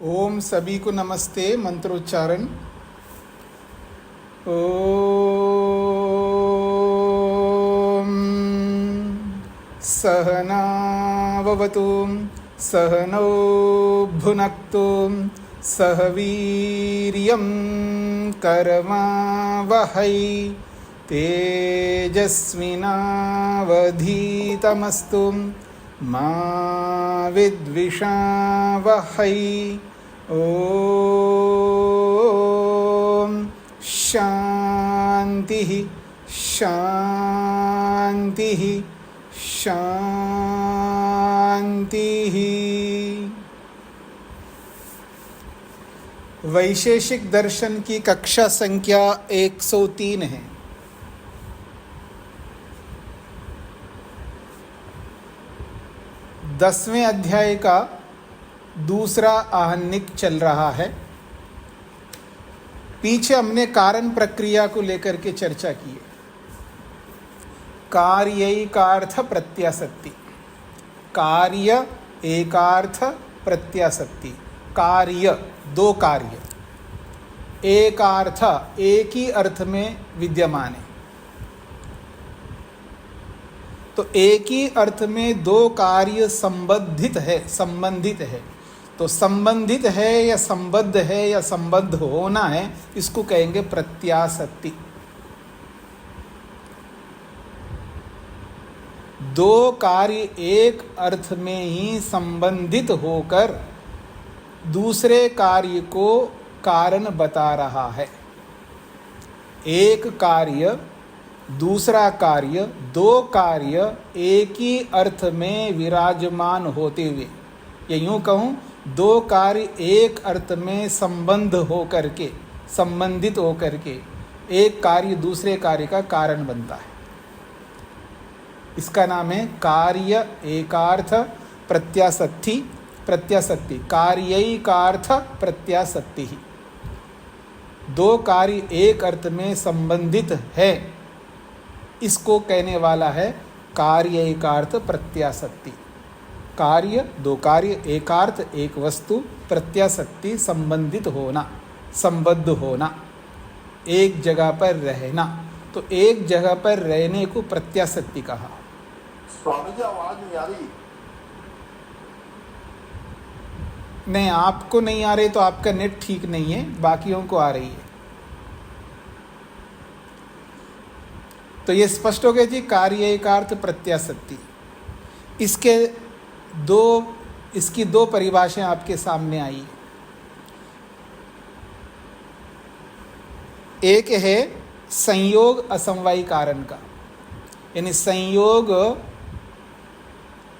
ओम सभी को नमस्ते। मंत्रोच्चारण। ओम सहनाववतु सहनौ भुनक्तु सह वीर्यं करवावहै तेजस्विनावधीतमस्तु मा विद्विषावहै। ओम शांति शांति शांति। वैशेषिक दर्शन की कक्षा संख्या 103 है। दसवें अध्याय का दूसरा आहनिक चल रहा है। पीछे हमने कारण प्रक्रिया को लेकर के चर्चा की है। कार्यैकार्थ प्रत्यासत्ति, कार्य एकार्थ प्रत्यासत्ति। कार्य दो कार्य, एकार्थ एक ही अर्थ में विद्यमान है। तो एक ही अर्थ में दो कार्य संबंधित है। तो संबंधित है या संबद्ध है या संबद्ध होना है, इसको कहेंगे प्रत्यासत्ति। दो कार्य एक अर्थ में ही संबंधित होकर दूसरे कार्य को कारण बता रहा है। एक कार्य दूसरा कार्य, दो कार्य एक ही अर्थ में विराजमान होते हुए, या यूँ कहूँ दो कार्य एक अर्थ में संबंधित होकर के एक कार्य दूसरे कार्य का कारण बनता है। इसका नाम है कार्य एकार्थ प्रत्यासत्ति। कार्यैकार्थ प्रत्यासत्ति। दो कार्य एक अर्थ में संबंधित है, इसको कहने वाला है कार्यैकार्थ प्रत्यासत्ति। कार्य दो कार्य, एकार्थ एक वस्तु, प्रत्यासत्ति संबंधित होना, संबद्ध होना, एक जगह पर रहना। तो एक जगह पर रहने को प्रत्यासत्ति कहा। स्वामी जी आवाज नहीं आ रही। नहीं, आपको नहीं आ रही तो आपका नेट ठीक नहीं है, बाकियों को आ रही है। तो ये स्पष्ट हो गया जी, कार्य एकार्थ प्रत्यासत्ति। इसकी दो परिभाषाएं आपके सामने आई। एक है संयोग असमवायी कारण का, यानी संयोग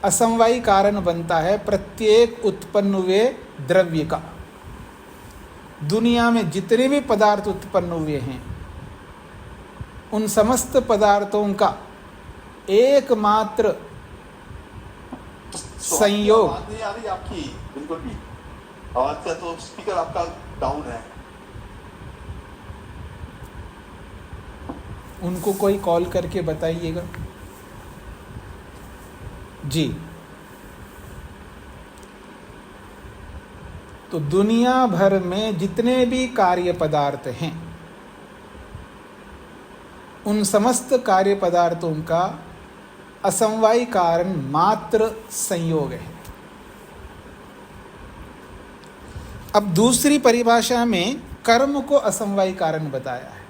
असमवायी कारण बनता है प्रत्येक उत्पन्न हुए द्रव्य का। दुनिया में जितने भी पदार्थ उत्पन्न हुए हैं, उन समस्त पदार्थों का एकमात्र संयोग। आवाज नहीं आ रही आपकी, बिल्कुल भी आवाज से तो स्पीकर आपका डाउन है। उनको कोई कॉल करके बताइएगा जी। तो दुनिया भर में जितने भी कार्य पदार्थ हैं, उन समस्त कार्य पदार्थों का असमवायी कारण मात्र संयोग है। अब दूसरी परिभाषा में कर्म को असमवायी कारण बताया है।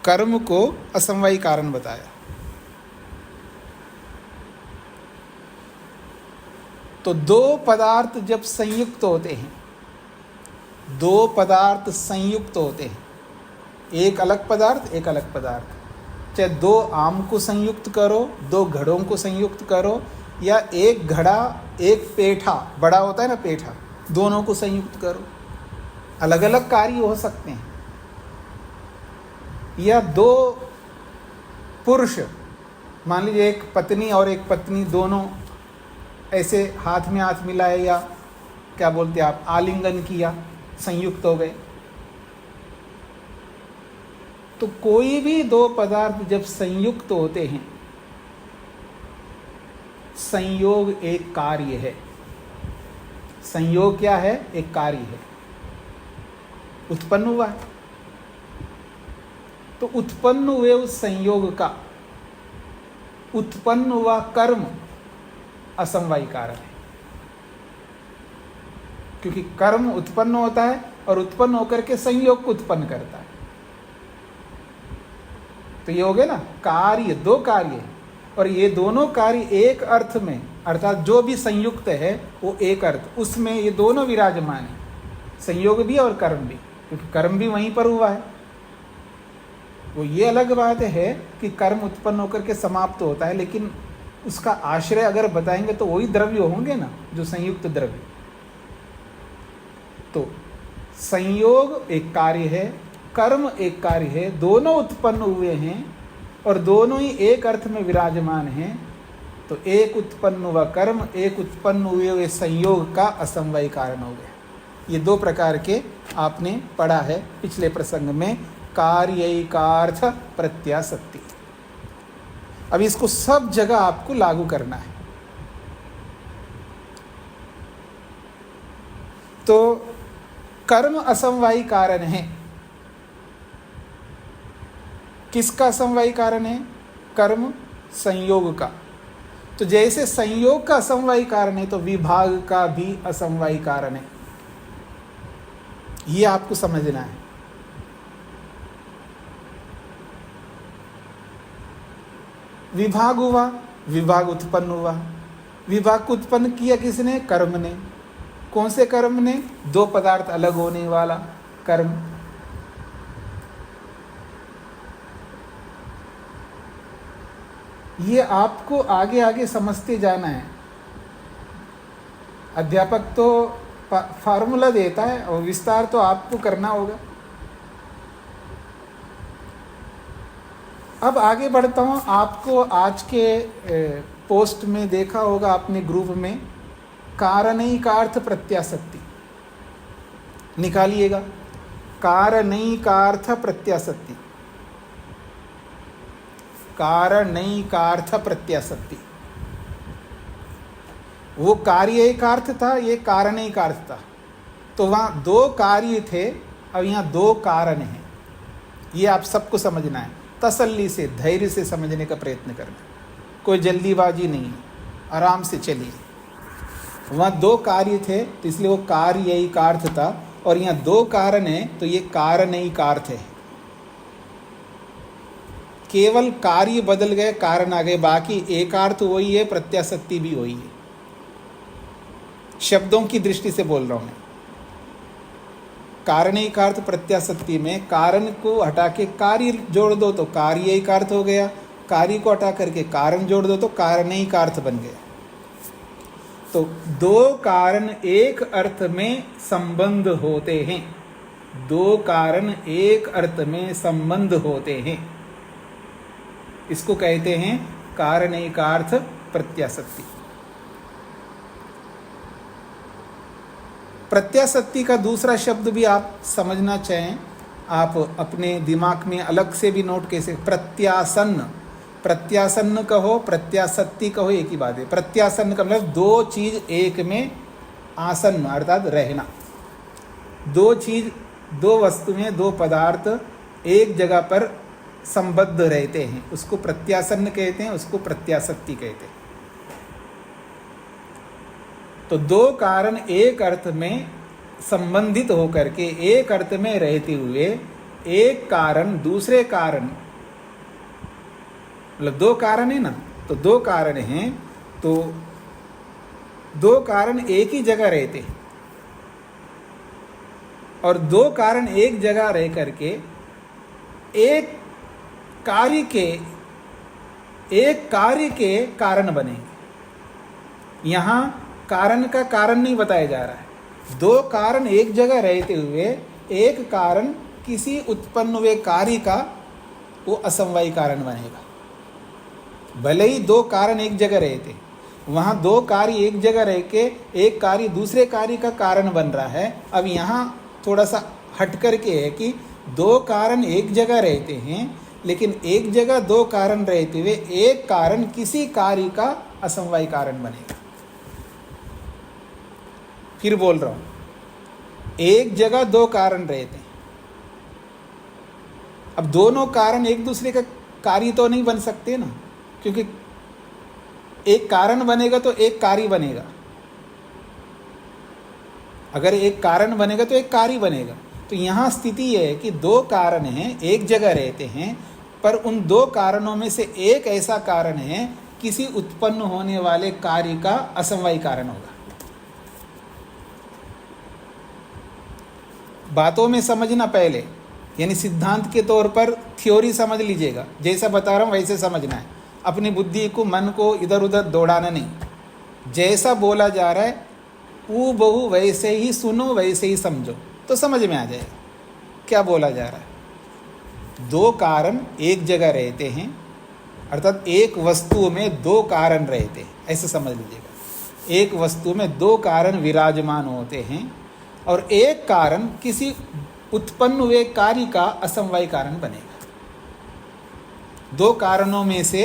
कर्म को असमवायी कारण बताया। तो दो पदार्थ जब संयुक्त होते हैं, दो पदार्थ संयुक्त होते हैं, एक अलग पदार्थ एक अलग पदार्थ, चाहे दो आम को संयुक्त करो, दो घड़ों को संयुक्त करो, या एक घड़ा एक पेठा, बड़ा होता है ना पेठा, दोनों को संयुक्त करो, अलग अलग कार्य हो सकते हैं। या दो पुरुष, मान लीजिए एक पत्नी और एक पत्नी, दोनों ऐसे हाथ में हाथ मिलाए, या क्या बोलते हैं आप, आलिंगन किया, संयुक्त हो गए। तो कोई भी दो पदार्थ जब संयुक्त होते हैं, संयोग एक कार्य है। संयोग क्या है? एक कार्य है, उत्पन्न हुआ है। तो उत्पन्न हुए उस संयोग का उत्पन्न हुआ कर्म असमवायी कारण है, क्योंकि कर्म उत्पन्न होता है और उत्पन्न होकर के संयोग को उत्पन्न करता है। तो ये हो गया ना, कार्य, दो कार्य है, और ये दोनों कार्य एक अर्थ में, अर्थात जो भी संयुक्त है वो एक अर्थ, उसमें ये दोनों विराजमान है, संयोग भी और कर्म भी, क्योंकि कर्म भी वहीं पर हुआ है। वो ये अलग बात है कि कर्म उत्पन्न होकर के समाप्त होता है, लेकिन उसका आश्रय अगर बताएंगे तो वही द्रव्य होंगे ना, जो संयुक्त द्रव्य। तो संयोग एक कार्य है, कर्म एक कार्य है, दोनों उत्पन्न हुए हैं और दोनों ही एक अर्थ में विराजमान हैं। तो एक उत्पन्न हुआ कर्म, एक उत्पन्न हुए संयोग का असमवायी कारण हो गया। ये दो प्रकार के आपने पढ़ा है पिछले प्रसंग में, कार्यैकार्थ प्रत्यासत्ति। अब इसको सब जगह आपको लागू करना है। तो कर्म असमवायी कारण है। किसका असमवायी कारण है? कर्म संयोग का। तो जैसे संयोग का असमवायी कारण है, तो विभाग का भी असमवायी कारण है। ये आपको समझना है। विभाग हुआ, विभाग उत्पन्न हुआ। विभाग को उत्पन्न किया किसने? कर्म ने। कौन से कर्म ने? दो पदार्थ अलग होने वाला कर्म। ये आपको आगे आगे समझते जाना है। अध्यापक तो फार्मूला देता है और विस्तार तो आपको करना होगा। अब आगे बढ़ता हूँ। आपको आज के पोस्ट में देखा होगा आपने ग्रुप में, कारणैकार्थ प्रत्यासत्ति निकालिएगा। कारणैकार्थ प्रत्यासत्ति, कारणैकार्थ प्रत्यासत्ति। वो कार्यैकार्थ था, ये कारणैकार्थ था। तो वहाँ दो कार्य थे, अब यहाँ दो कारण हैं। ये आप सबको समझना है, तसल्ली से, धैर्य से समझने का प्रयत्न करना। कोई जल्दीबाजी नहीं है, आराम से चलिए। वहाँ दो कार्य थे, तो इसलिए वो कार्यैकार्थ था, और यहाँ दो कारण है, तो ये कारणैकार्थ है। केवल कार्य बदल गए, कारण आ गए, बाकी एकार्थ वही है, प्रत्यासत्ति भी वही है। शब्दों की दृष्टि से बोल रहा हूं मैं। कारणैकार्थ प्रत्यासत्ति में कारण को हटा के कार्य जोड़ दो तो कार्यैकार्थ हो गया, कार्य को हटा करके कारण जोड़ दो तो कारणैकार्थ बन गया। तो दो कारण एक अर्थ में संबंध होते हैं, दो कारण एक अर्थ में संबंध होते हैं, इसको कहते हैं कारणैकार्थ प्रत्यासत्ति। प्रत्यासत्ति का दूसरा शब्द भी आप समझना चाहें, आप अपने दिमाग में अलग से भी नोट कैसे, प्रत्यासन्न। प्रत्यासन्न कहो, प्रत्यासत्ति कहो, एक ही बात है। प्रत्यासन्न का मतलब दो चीज एक में आसन्न, अर्थात रहना। दो चीज, दो वस्तुएं, दो पदार्थ एक जगह पर संबद्ध रहते हैं, उसको प्रत्यासन्न कहते हैं, उसको प्रत्यासत्ति कहते हैं। तो दो कारण एक अर्थ में संबंधित होकर के, एक अर्थ में रहते हुए, एक कारण दूसरे कारण, मतलब दो कारण है ना, तो दो कारण हैं, तो दो कारण एक ही जगह रहते हैं, और दो कारण एक जगह रह करके एक कार्य के कारण बनेंगे। यहाँ कारण का कारण नहीं बताया जा रहा है। दो कारण एक जगह रहते हुए एक कारण किसी उत्पन्न हुए कार्य का वो असमवायी कारण बनेगा। भले ही दो कारण एक जगह रहते, वहाँ दो कार्य एक जगह रह के एक कार्य दूसरे कार्य का कारण बन रहा है। अब यहाँ थोड़ा सा हट करके है कि दो कारण एक जगह रहते हैं, लेकिन एक जगह दो कारण रहते हुए एक कारण किसी कार्य का असमवायी कारण बनेगा। फिर बोल रहा हूं, एक जगह दो कारण रहते हैं। अब दोनों कारण एक दूसरे का कार्य तो नहीं बन सकते ना, क्योंकि एक कारण बनेगा तो एक कार्य बनेगा। अगर एक कारण बनेगा तो एक कार्य बनेगा। तो यहां स्थिति यह है कि दो कारण हैं, एक जगह रहते हैं, पर उन दो कारणों में से एक ऐसा कारण है किसी उत्पन्न होने वाले कार्य का असमवायी कारण होगा। बातों में समझना पहले, यानी सिद्धांत के तौर पर थ्योरी समझ लीजिएगा, जैसा बता रहा हूं वैसे समझना है। अपनी बुद्धि को, मन को इधर उधर दौड़ाना नहीं। जैसा बोला जा रहा है वो बहु वैसे ही सुनो, वैसे ही समझो, तो समझ में आ जाएगा क्या बोला जा रहा है। दो कारण एक जगह रहते हैं, अर्थात एक वस्तु में दो कारण रहते हैं, ऐसे समझ लीजिएगा। एक वस्तु में दो कारण विराजमान होते हैं और एक कारण किसी उत्पन्न हुए कार्य का असमवायी कारण बनेगा। दो कारणों में से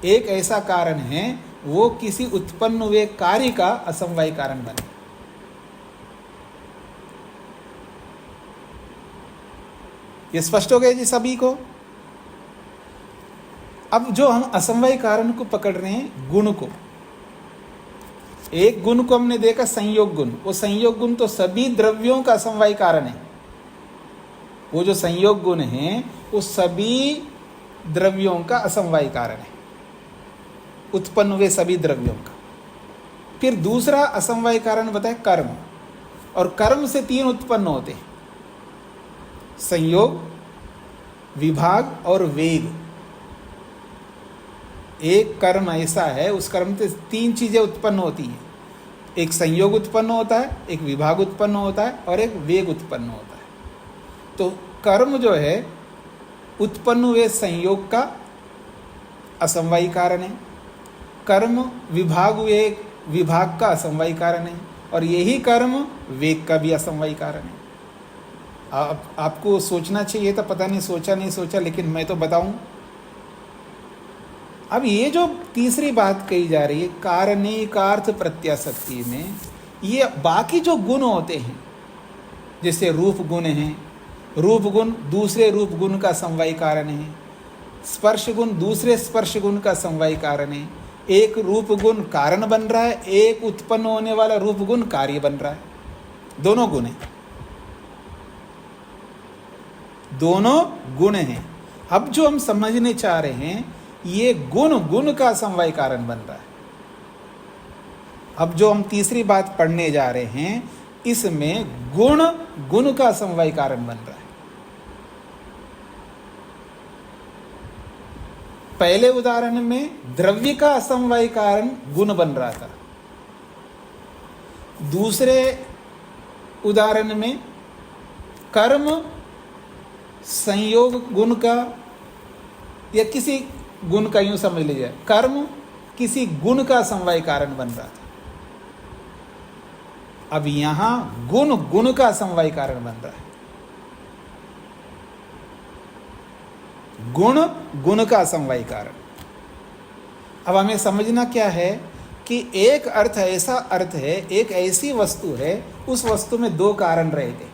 एक ऐसा कारण है वो किसी उत्पन्न हुए कार्य का असमवायी कारण बनेगा। ये स्पष्ट हो गया जी सभी को? अब जो हम असमवायी कारण को पकड़ रहे हैं, गुण को, एक गुण को हमने देखा संयोग गुण। वो संयोग गुण तो सभी द्रव्यों का असमवायी कारण है। वो जो संयोग गुण है वो सभी द्रव्यों का असमवायी कारण है, उत्पन्न हुए सभी द्रव्यों का। फिर दूसरा असमवायी कारण बताए कर्म, और कर्म से तीन उत्पन्न होते हैं, संयोग, विभाग और वेग। एक कर्म ऐसा है, उस कर्म से तीन चीजें उत्पन्न होती हैं। एक संयोग उत्पन्न होता है, एक विभाग उत्पन्न होता है और एक वेग उत्पन्न होता है। तो कर्म जो है उत्पन्न हुए संयोग का असमवायी कारण है, कर्म विभाग हुए विभाग का असमवायी कारण है, और यही कर्म वेग का भी असमवायी कारण है। आपको सोचना चाहिए था, पता नहीं सोचा नहीं सोचा, लेकिन मैं तो बताऊं। अब ये जो तीसरी बात कही जा रही है कारणिकार्थ प्रत्याशक्ति में, ये बाकी जो गुण होते हैं, जैसे रूप गुण है, रूप गुण दूसरे रूप गुण का समवायी कारण है, स्पर्श गुण दूसरे स्पर्श गुण का समवायी कारण है। एक रूप गुण कारण बन रहा है, एक उत्पन्न होने वाला रूप गुण कार्य बन रहा है। दोनों गुण हैं, दोनों गुण हैं। अब जो हम समझने चाह रहे हैं, ये गुण गुण का समवायी कारण बन रहा है। अब जो हम तीसरी बात पढ़ने जा रहे हैं, इसमें गुण गुण का समवायी कारण बन रहा है। पहले उदाहरण में द्रव्य का असमवायी कारण गुण बन रहा था, दूसरे उदाहरण में कर्म संयोग गुण का या किसी गुण का, यूं समझ लीजिए, कर्म किसी गुण का समवायी कारण बन रहा था। अब यहां गुण गुण का समवायी कारण बन रहा है। गुण गुण का समवायी कारण। अब हमें समझना क्या है कि एक अर्थ ऐसा अर्थ है, एक ऐसी वस्तु है, उस वस्तु में दो कारण रहे थे।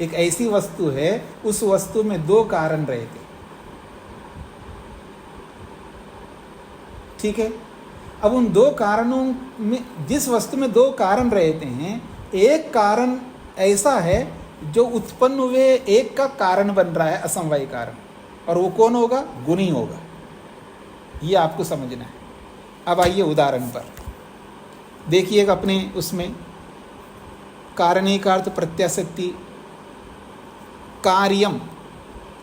एक ऐसी वस्तु है, उस वस्तु में दो कारण रहे थे। ठीक है। अब उन दो कारणों में, जिस वस्तु में दो कारण रहते हैं, एक कारण ऐसा है जो उत्पन्न हुए एक का कारण बन रहा है, असमवायी कारण, और वो कौन होगा? गुण ही होगा। ये आपको समझना है। अब आइए उदाहरण पर देखिएगा, अपने उसमें कारणिकार्थ प्रत्याशक्ति कार्यम,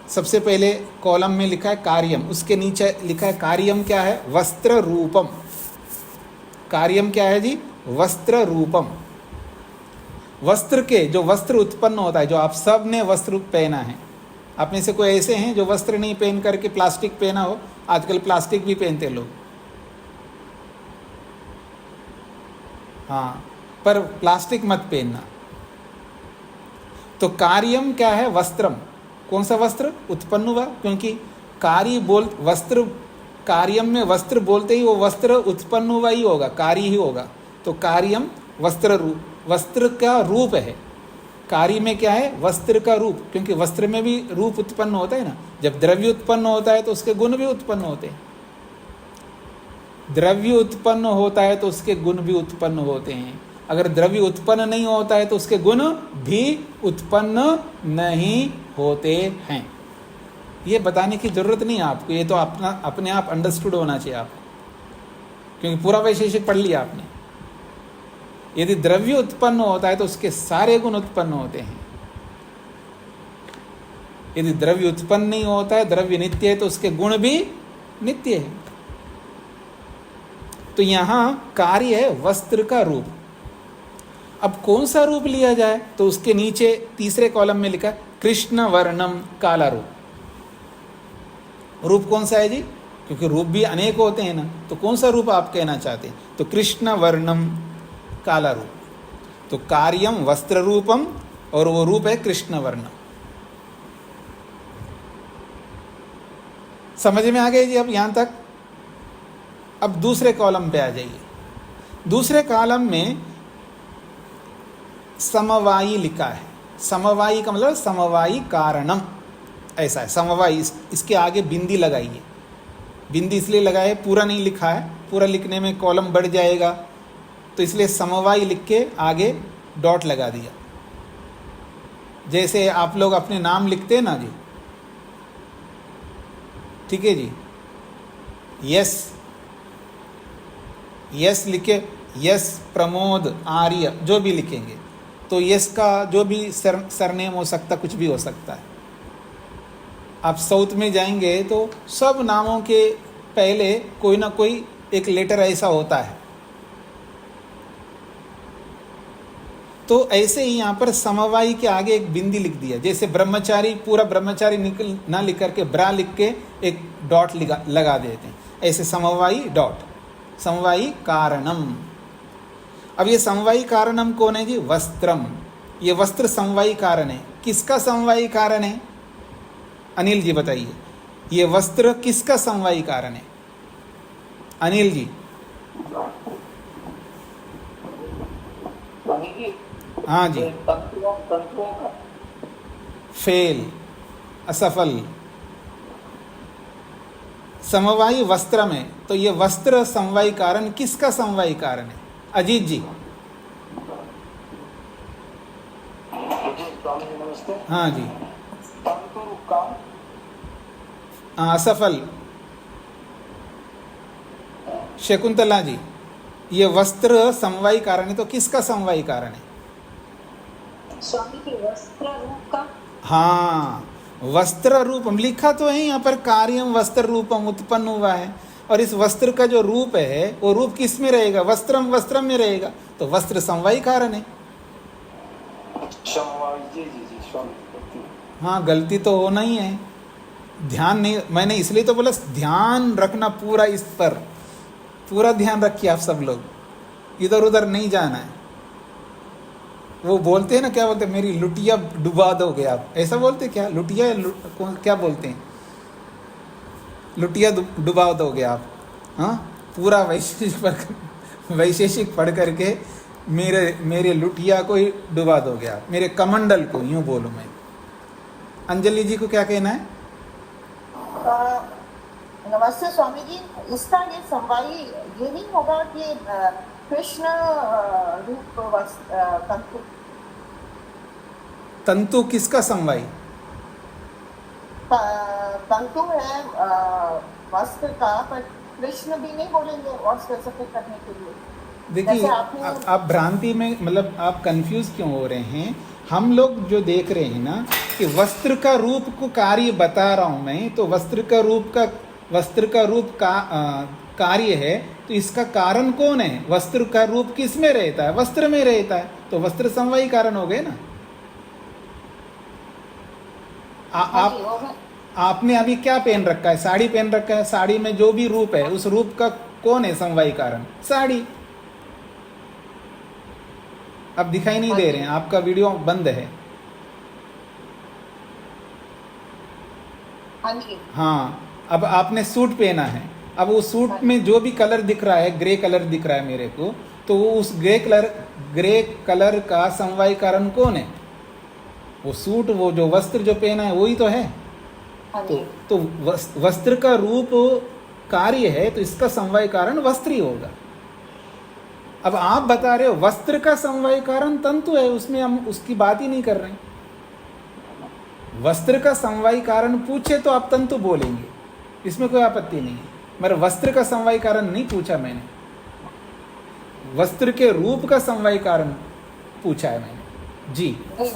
सबसे पहले कॉलम में लिखा है कार्यम, उसके नीचे लिखा है कार्यम क्या है? वस्त्र रूपम। कार्यम क्या है जी? वस्त्र रूपम। वस्त्र के, जो वस्त्र उत्पन्न होता है, जो आप सब ने वस्त्र पहना है, आप में से कोई ऐसे हैं जो वस्त्र नहीं पहन करके प्लास्टिक पहना हो? आजकल प्लास्टिक भी पहनते लोग, हाँ, पर प्लास्टिक मत पहनना। तो कार्यम क्या है? वस्त्रम। कौन सा वस्त्र उत्पन्न हुआ? क्योंकि कार्य बोल, वस्त्र कार्यम में वस्त्र बोलते ही वो वस्त्र उत्पन्न हुआ ही होगा, कार्य ही होगा। तो कार्यम वस्त्र रूप, वस्त्र का रूप है। कार्य में क्या है? वस्त्र का रूप, क्योंकि वस्त्र में भी रूप उत्पन्न होता है ना। जब द्रव्य उत्पन्न होता है तो उसके गुण भी उत्पन्न होते हैं। द्रव्य उत्पन्न होता है तो उसके गुण भी उत्पन्न होते हैं। अगर द्रव्य उत्पन्न नहीं होता है तो उसके गुण भी उत्पन्न नहीं होते हैं। ये बताने की जरूरत नहीं है आपको, ये तो अपने आप अंडरस्टूड होना चाहिए आपको, क्योंकि पूरा वैशेषिक पढ़ लिया आपने। यदि द्रव्य उत्पन्न होता है तो उसके सारे गुण उत्पन्न होते हैं। यदि द्रव्य उत्पन्न नहीं होता है, द्रव्य नित्य है, तो उसके गुण भी नित्य है। तो यहां कार्य है वस्त्र का रूप। अब कौन सा रूप लिया जाए? तो उसके नीचे तीसरे कॉलम में लिखा कृष्ण वर्णम काला रूप। रूप कौन सा है जी? क्योंकि रूप भी अनेक होते हैं ना, तो कौन सा रूप आप कहना चाहते हैं? तो कृष्ण वर्णम काला रूप। तो कार्यम वस्त्र रूपम और वो रूप है कृष्ण वर्ण। समझ में आ गए जी अब यहां तक? अब दूसरे कॉलम पे आ जाइए। दूसरे कॉलम में समवायी लिखा है। समवायी का मतलब समवायी कारणम, ऐसा है समवायी। इसके आगे बिंदी लगाइए। बिंदी इसलिए लगाए, पूरा नहीं लिखा है, पूरा लिखने में कॉलम बढ़ जाएगा, तो इसलिए समवायी लिख के आगे डॉट लगा दिया। जैसे आप लोग अपने नाम लिखते हैं ना जी, ठीक है जी। यस यस लिखे, यस प्रमोद आर्य जो भी लिखेंगे, तो यस का जो भी सरनेम हो सकता, कुछ भी हो सकता है। आप साउथ में जाएंगे तो सब नामों के पहले कोई ना कोई एक लेटर ऐसा होता है। तो ऐसे ही यहाँ पर समवायी के आगे एक बिंदी लिख दिया। जैसे ब्रह्मचारी, पूरा ब्रह्मचारी निकल ना लिख करके ब्रा लिख के एक डॉट लगा देते हैं, ऐसे समवायी डॉट, समवायी कारणम। अब ये समवायी कारणम कौन है जी? वस्त्रम। ये वस्त्र समवायी कारण है। किसका समवायी कारण है? अनिल जी बताइए, ये वस्त्र किसका समवायी कारण है? अनिल जी। हाँ जी। फेल, असफल। समवायी वस्त्र में, तो ये वस्त्र समवायी कारण किसका समवायी कारण है? अजीत जी। हाँ जी। असफल। शकुंतला जी, ये वस्त्र समवायी कारण है, तो किसका समवायी कारण है? स्वामी के वस्त्र रूप का। हाँ, वस्त्र रूपम लिखा तो है यहाँ पर, कार्यम वस्त्र रूपम उत्पन्न हुआ है। और इस वस्त्र का जो रूप है वो रूप किस में रहेगा? वस्त्रम, वस्त्रम में रहेगा, तो वस्त्र समवायी कारण है। हाँ, गलती तो होना ही है, ध्यान नहीं, मैंने इसलिए तो बोला ध्यान रखना पूरा, इस पर पूरा ध्यान रखिए आप सब लोग, इधर उधर नहीं जाना है। वो बोलते हैं ना, क्या बोलते हैं, मेरी लुटिया डुबा दोगे आप, ऐसा बोलते क्या? लुटिया क्या बोलते हैं? लुटिया डुबा दोगे आप। हाँ, पूरा वैशेषिक पढ़ करके मेरे लुटिया को ही डुबा दोगे आप, मेरे कमंडल को, यूँ बोलूँ मैं। अंजलि जी को क्या कहना है? नमस्ते स्वामी जी, इसका ये समवायी ये नहीं होगा कि कृष्ण रूप तंतु? तंतु किसका समवायी? तंतु है वस्त्र का, पर कृष्ण भी नहीं बोलेंगे वस्त्र सफेद करने के लिए। देखिए आप भ्रांति में, मतलब आप कंफ्यूज क्यों हो रहे हैं? हम लोग जो देख रहे हैं ना कि वस्त्र का रूप को कार्य बता रहा हूं मैं, तो वस्त्र का रूप का कार्य है, तो इसका कारण कौन है? वस्त्र का रूप किस में रहता है? वस्त्र में रहता है, तो वस्त्र समवायी कारण हो गए ना। आपने अभी क्या पहन रखा है? साड़ी पहन रखा है, साड़ी में जो भी रूप है उस रूप का कौन है समवायी कारण? साड़ी। अब दिखाई नहीं दे रहे हैं, आपका वीडियो बंद है। हाँ, अब आपने सूट पहना है, अब वो सूट में जो भी कलर दिख रहा है, ग्रे कलर दिख रहा है मेरे को, तो वो उस ग्रे कलर का समवाय कारण कौन है? वो सूट, वो जो वस्त्र जो पहना है वही तो है। हाँ तो जी। तो वस्त्र का रूप कार्य है, तो इसका समवाय कारण वस्त्र ही होगा। अब आप बता रहे हो वस्त्र का समवाय कारण तंतु है, उसमें हम उसकी बात ही नहीं कर रहे हैं। वस्त्र का समवाय कारण पूछे तो आप तंतु बोलेंगे, इसमें कोई आपत्ति नहीं है, मगर वस्त्र का समवाय कारण नहीं पूछा मैंने, वस्त्र के रूप का समवाय कारण पूछा है मैंने। जी नहीं,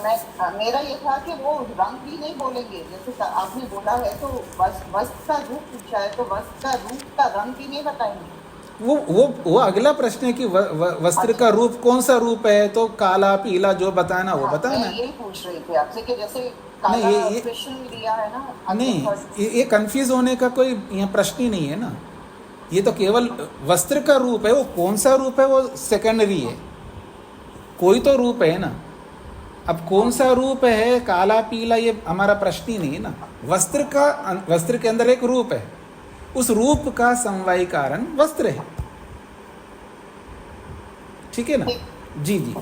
मेरा ये था कि वो रंग भी नहीं बोलेंगे, जैसे आपने बोला है तो वस्त्र का रूप पूछा है तो वस्त्र का रूप का रंग भी नहीं बताएंगे। वो अगला प्रश्न है कि वस्त्र का रूप कौन सा रूप है, तो काला पीला जो बताना वो बताना। मैं यही पूछ रही थी आपसे कि जैसे नहीं, काला कृष्ण लिया है ना, नहीं, ये कंफ्यूज होने का कोई यहाँ प्रश्न ही नहीं है ना। ये तो केवल वस्त्र का रूप है, वो कौन सा रूप है वो सेकेंडरी है, कोई तो रूप है ना। अब कौन सा रूप है, काला पीला, ये हमारा प्रश्न ही नहीं है ना। वस्त्र के अंदर एक रूप है, उस रूप का समवाय कारण वस्त्र है, ठीक है ना। जी जी।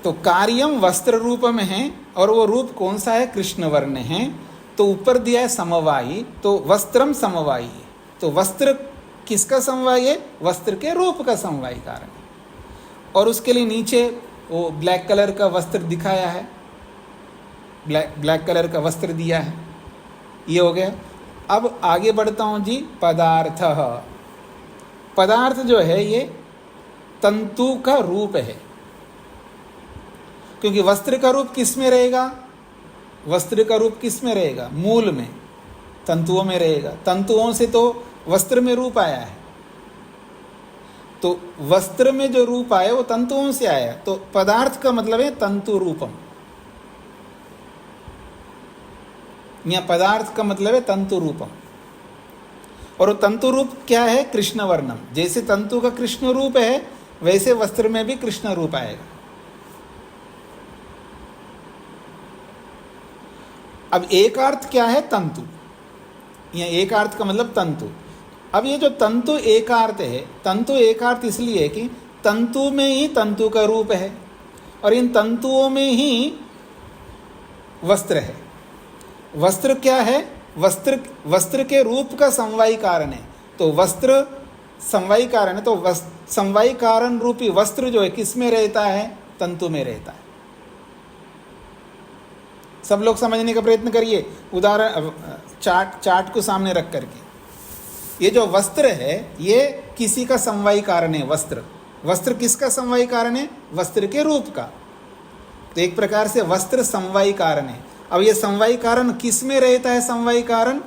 तो कार्यम वस्त्र रूप में है, और वो रूप कौन सा है? कृष्ण वर्ण है। तो ऊपर दिया है समवायी, तो वस्त्रम समवायी, तो वस्त्र किसका समवाय है? वस्त्र के रूप का समवाय कारण है। और उसके लिए नीचे वो ब्लैक कलर का वस्त्र दिखाया है, ब्लैक कलर का वस्त्र दिया है, ये हो गया। अब आगे बढ़ता हूँ जी। पदार्थ जो है ये तंतु का रूप है, क्योंकि वस्त्र का रूप किस में रहेगा? वस्त्र का रूप किस में रहेगा? मूल में, तंतुओं में रहेगा। तंतुओं से तो वस्त्र में रूप आया है, तो वस्त्र में जो रूप आया वो तंतुओं से आया, तो पदार्थ का मतलब है तंतु रूपम। या पदार्थ का मतलब है तंतु रूपम, और वो तंतु रूप क्या है? कृष्ण वर्णम। जैसे तंतु का कृष्ण रूप है, वैसे वस्त्र में भी कृष्ण रूप आएगा। अब एक अर्थ क्या है? तंतु। या एक अर्थ का मतलब तंतु। अब ये जो तंतु एकार्थ है, तंतु एकार्थ इसलिए है कि तंतु में ही तंतु का रूप है, और इन तंतुओं में ही वस्त्र है। वस्त्र क्या है? वस्त्र के रूप का समवाय कारण है, तो वस्त्र समवाय कारण है, तो समवाय कारण रूपी वस्त्र जो है किस में रहता है? तंतु में रहता है। सब लोग समझने का प्रयत्न करिए। उदाहरण चार्ट को सामने रख करके, ये जो वस्त्र है ये किसी का समवाय कारण है। वस्त्र किसका समवाय कारण है? वस्त्र के रूप का। तो एक प्रकार से वस्त्र समवाय कारण है। अब ये समवाय कारण किस में रहता है? समवाय कारण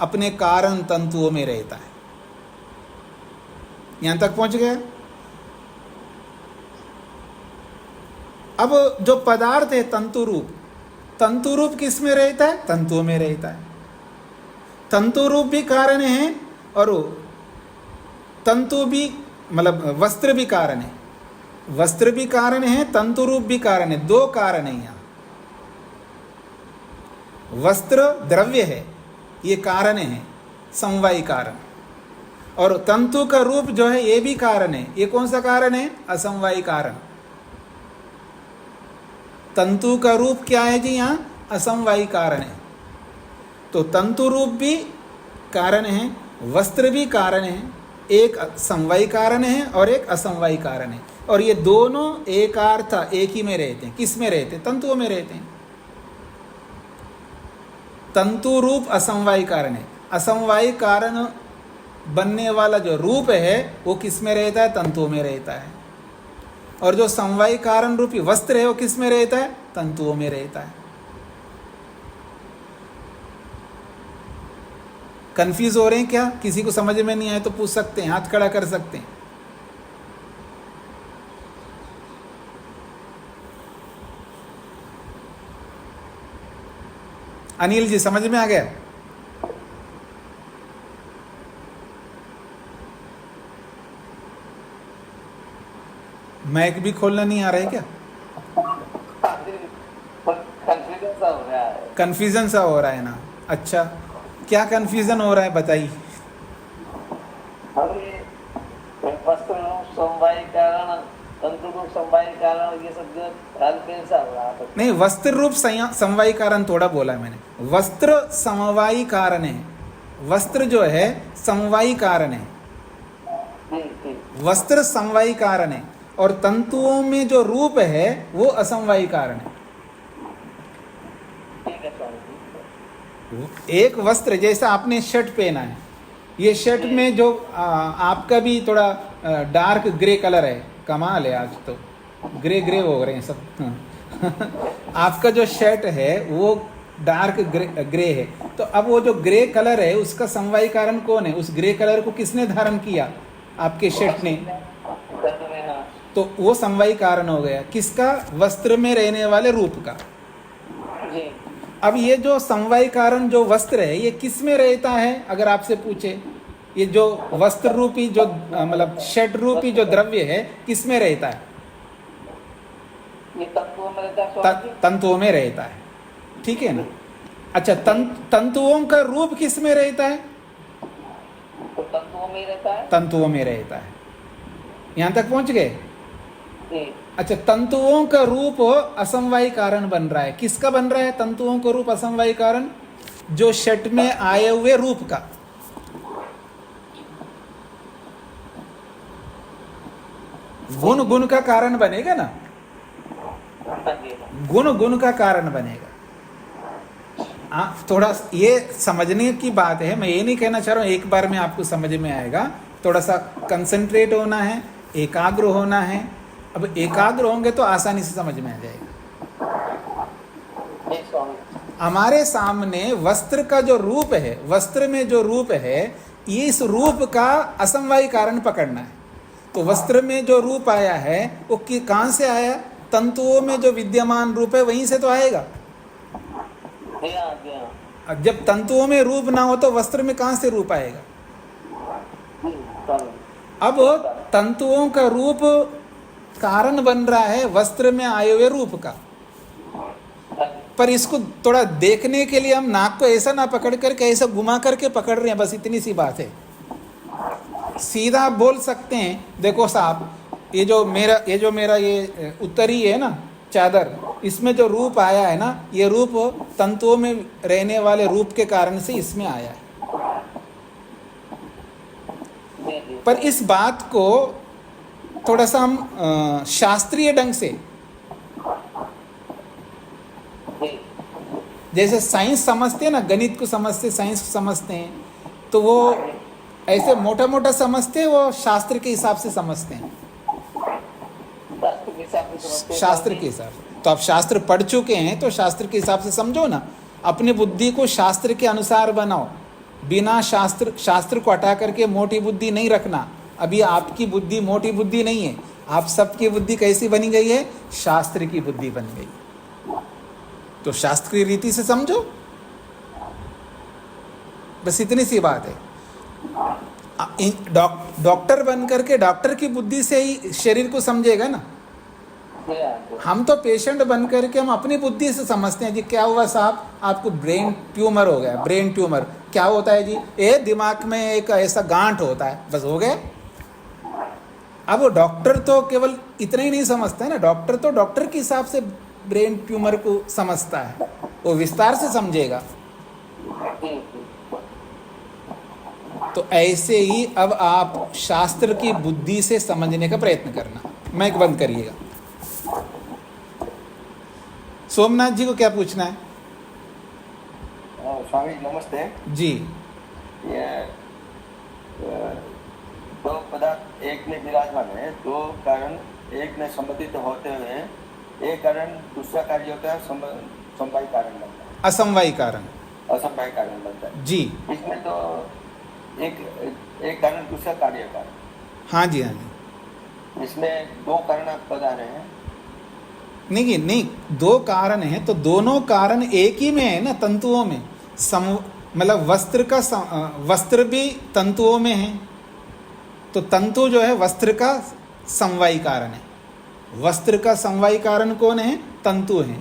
अपने कारण तंतुओं में रहता है। यहां तक पहुंच गया। अब जो पदार्थ है तंतु रूप किस में रहता है? तंतुओं में रहता है। तंतु रूप भी कारण है, और तंतु भी मतलब वस्त्र भी कारण है। वस्त्र भी कारण है, तंतु रूप भी कारण है। दो कारण है यहाँ। वस्त्र द्रव्य है, ये कारण है, समवाय कारण। और तंतु का रूप जो है ये भी कारण है। ये कौन सा कारण है? असमवाय कारण। तंतु का रूप क्या है जी? यहाँ असमवाय कारण है। तो तंतु रूप भी कारण है, वस्त्र भी कारण है। एक समवाय कारण है और एक असमवाय कारण है, और ये दोनों एकार्थ एक ही में रहते हैं। किस में रहते हैं? तंतुओं में रहते हैं। तंतु रूप असमवाय कारण है। असमवाय कारण बनने वाला जो रूप है वो किस में रहता है? तंतुओं में रहता है। और जो समवाय कारण रूपी वस्त्र है वो किस में रहता है? तंतुओं में रहता है। कंफ्यूज हो रहे हैं क्या? किसी को समझ में नहीं आए तो पूछ सकते हैं, हाथ खड़ा कर सकते हैं। अनिल जी समझ में आ गया? मैक भी खोलना नहीं आ रहा है क्या? कंफ्यूजन सा हो रहा है। कंफ्यूजन सा हो रहा है ना? अच्छा, क्या कंफ्यूजन हो रहा है बताइए। वस्त्र रूप समवाय कारण, तंतु रूप समवाय कारण, ये सब जो ख्याल कैसा हो रहा है? नहीं, वस्त्र रूप समवायी कारण थोड़ा बोला मैंने। वस्त्र समवायी कारण है, वस्त्र जो है समवायी कारण है, वस्त्र समवायी कारण है, और तंतुओं में जो रूप है वो असमवायी कारण है। ठीक है स्वामी जी। एक वस्त्र, जैसा आपने शर्ट पहना है, ये शर्ट में जो आपका भी थोड़ा डार्क ग्रे कलर है, कमाल है, आज तो ग्रे ग्रे हो रहे हैं सब। आपका जो शर्ट है वो डार्क ग्रे है, तो अब वो जो ग्रे कलर है उसका समवायी कारण कौन है? उस ग्रे कलर को किसने धारण किया? आपके शर्ट ने। तो वो समवायी कारण हो गया किसका? वस्त्र में रहने वाले रूप का। अब ये जो समवायी कारण जो वस्त्र है ये किस में रहता है? अगर आपसे पूछे, ये जो वस्त्र रूपी जो मतलब शर्ट रूपी जो द्रव्य है किस में रहता है? ये तंतुओं में रहता है स्वामी जी। तंतुओं में रहता है, ठीक है ना। अच्छा, तंतुओं का रूप किस में रहता है? तो तंतुओं में ही रहता है। तंतुओं में रहता है। यहाँ तक पहुंच गए? जी। अच्छा, तंतुओं का रूप असमवायी कारण बन रहा है। किसका बन रहा है तंतुओं का रूप असमवायी कारण? जो शट में आए हुए रूप का। गुण गुण का कारण बनेगा ना, गुण गुण का कारण बनेगा। थोड़ा ये समझने की बात है, मैं ये नहीं कहना चाह रहा हूँ एक बार में आपको समझ में आएगा। थोड़ा सा कंसंट्रेट होना है, एकाग्र होना है। अब एकाग्र होंगे तो आसानी से समझ में आ जाएगा। हमारे सामने वस्त्र का जो रूप है, वस्त्र में जो रूप है, ये इस रूप का असमवायी कारण पकड़ना है। तो वस्त्र में जो रूप आया है वो कहाँ से आया? तंतुओं में जो विद्यमान रूप है वहीं से तो आएगा। जब तंतुओं में रूप ना हो तो वस्त्र में कहाँ से रूप आएगा? अब तंतुओं का रूप कारण बन रहा है वस्त्र में आए हुए रूप का। पर इसको थोड़ा देखने के लिए हम नाक को ऐसा ना पकड़ करके ऐसा घुमा करके पकड़ रहे हैं, बस इतनी सी बात है। सीधा आप बोल सकते हैं, देखो साहब, ये जो मेरा ये उत्तरी है ना चादर, इसमें जो रूप आया है ना, ये रूप तंतुओं में रहने वाले रूप के कारण से इसमें आया है। पर इस बात को थोड़ा सा हम शास्त्रीय ढंग से, जैसे साइंस समझते हैं ना, गणित को समझते, साइंस को समझते हैं, तो वो ऐसे मोटा मोटा समझते हैं, वो शास्त्र के हिसाब से समझते हैं। शास्त्र के हिसाब से। तो आप शास्त्र पढ़ चुके हैं तो शास्त्र के हिसाब से समझो ना, अपनी बुद्धि को शास्त्र के अनुसार बनाओ। बिना शास्त्र को हटा करके मोटी बुद्धि नहीं रखना। अभी आपकी बुद्धि मोटी बुद्धि नहीं है, आप सबकी बुद्धि कैसी बनी गई है? शास्त्र की बुद्धि बन गई। तो शास्त्रीय रीति से समझो, बस इतनी सी बात है। डॉक्टर बन करके डॉक्टर की बुद्धि से ही शरीर को समझेगा ना। हम तो पेशेंट बन करके हम अपनी बुद्धि से समझते हैं जी, क्या हुआ साहब, आपको ब्रेन ट्यूमर हो गया। ब्रेन ट्यूमर क्या होता है जी? ये दिमाग में एक ऐसा गांठ होता है, बस हो गया। अब डॉक्टर तो केवल इतना ही नहीं समझता है ना, डॉक्टर तो डॉक्टर के हिसाब से ब्रेन ट्यूमर को समझता है, वो विस्तार से समझेगा। तो ऐसे ही अब आप शास्त्र की बुद्धि से समझने का प्रयत्न करना। माइक बंद करिएगा। सोमनाथ जी को क्या पूछना है? स्वामी नमस्ते जी। ये दो पदार्थ एक में विराजमान है, दो कारण एक में संबंधित होते हुए एक कारण दूसरा कार्य होता है, समवायी कारण बनता है। असमवायी कारण। असमवायी कारण बनता है जी। इसमें तो एक कारण दूसरा कार्य कारण। हाँ जी, हाँ जी। इसमें दो कारण आप बता रहे हैं। नहीं, दो कारण है तो दोनों कारण एक ही में है ना, तंतुओं में। मतलब वस्त्र भी तंतुओं में है, तो तंतु जो है वस्त्र का समवायी कारण है। वस्त्र का समवायी कारण कौन है? तंतु है।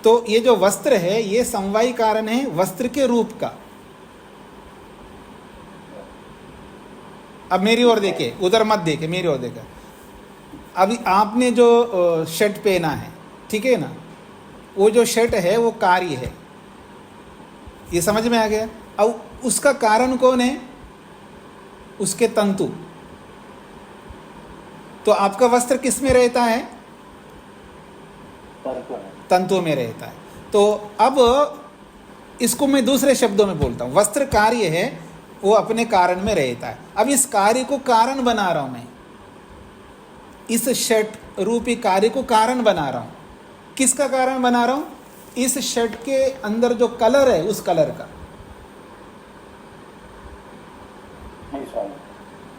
तो ये जो वस्त्र है ये समवायी कारण है वस्त्र के रूप का। अब मेरी ओर देखिए, उधर मत देखिए, मेरी ओर देखिए। अभी आपने जो शर्ट पहना है, ठीक है ना, वो जो शर्ट है वो कार्य है, ये समझ में आ गया। अब उसका कारण कौन है? उसके तंतु। तो आपका वस्त्र किस में रहता है? तंतुओं में रहता है। तो अब इसको मैं दूसरे शब्दों में बोलता हूँ, वस्त्र कार्य है, वो अपने कारण में रहता है। अब इस कार्य को कारण बना रहा हूं मैं, इस शर्ट रूपी कार्य को कारण बना रहा हूं। किसका कारण बना रहा हूं? इस शर्ट के अंदर जो कलर है उस कलर का।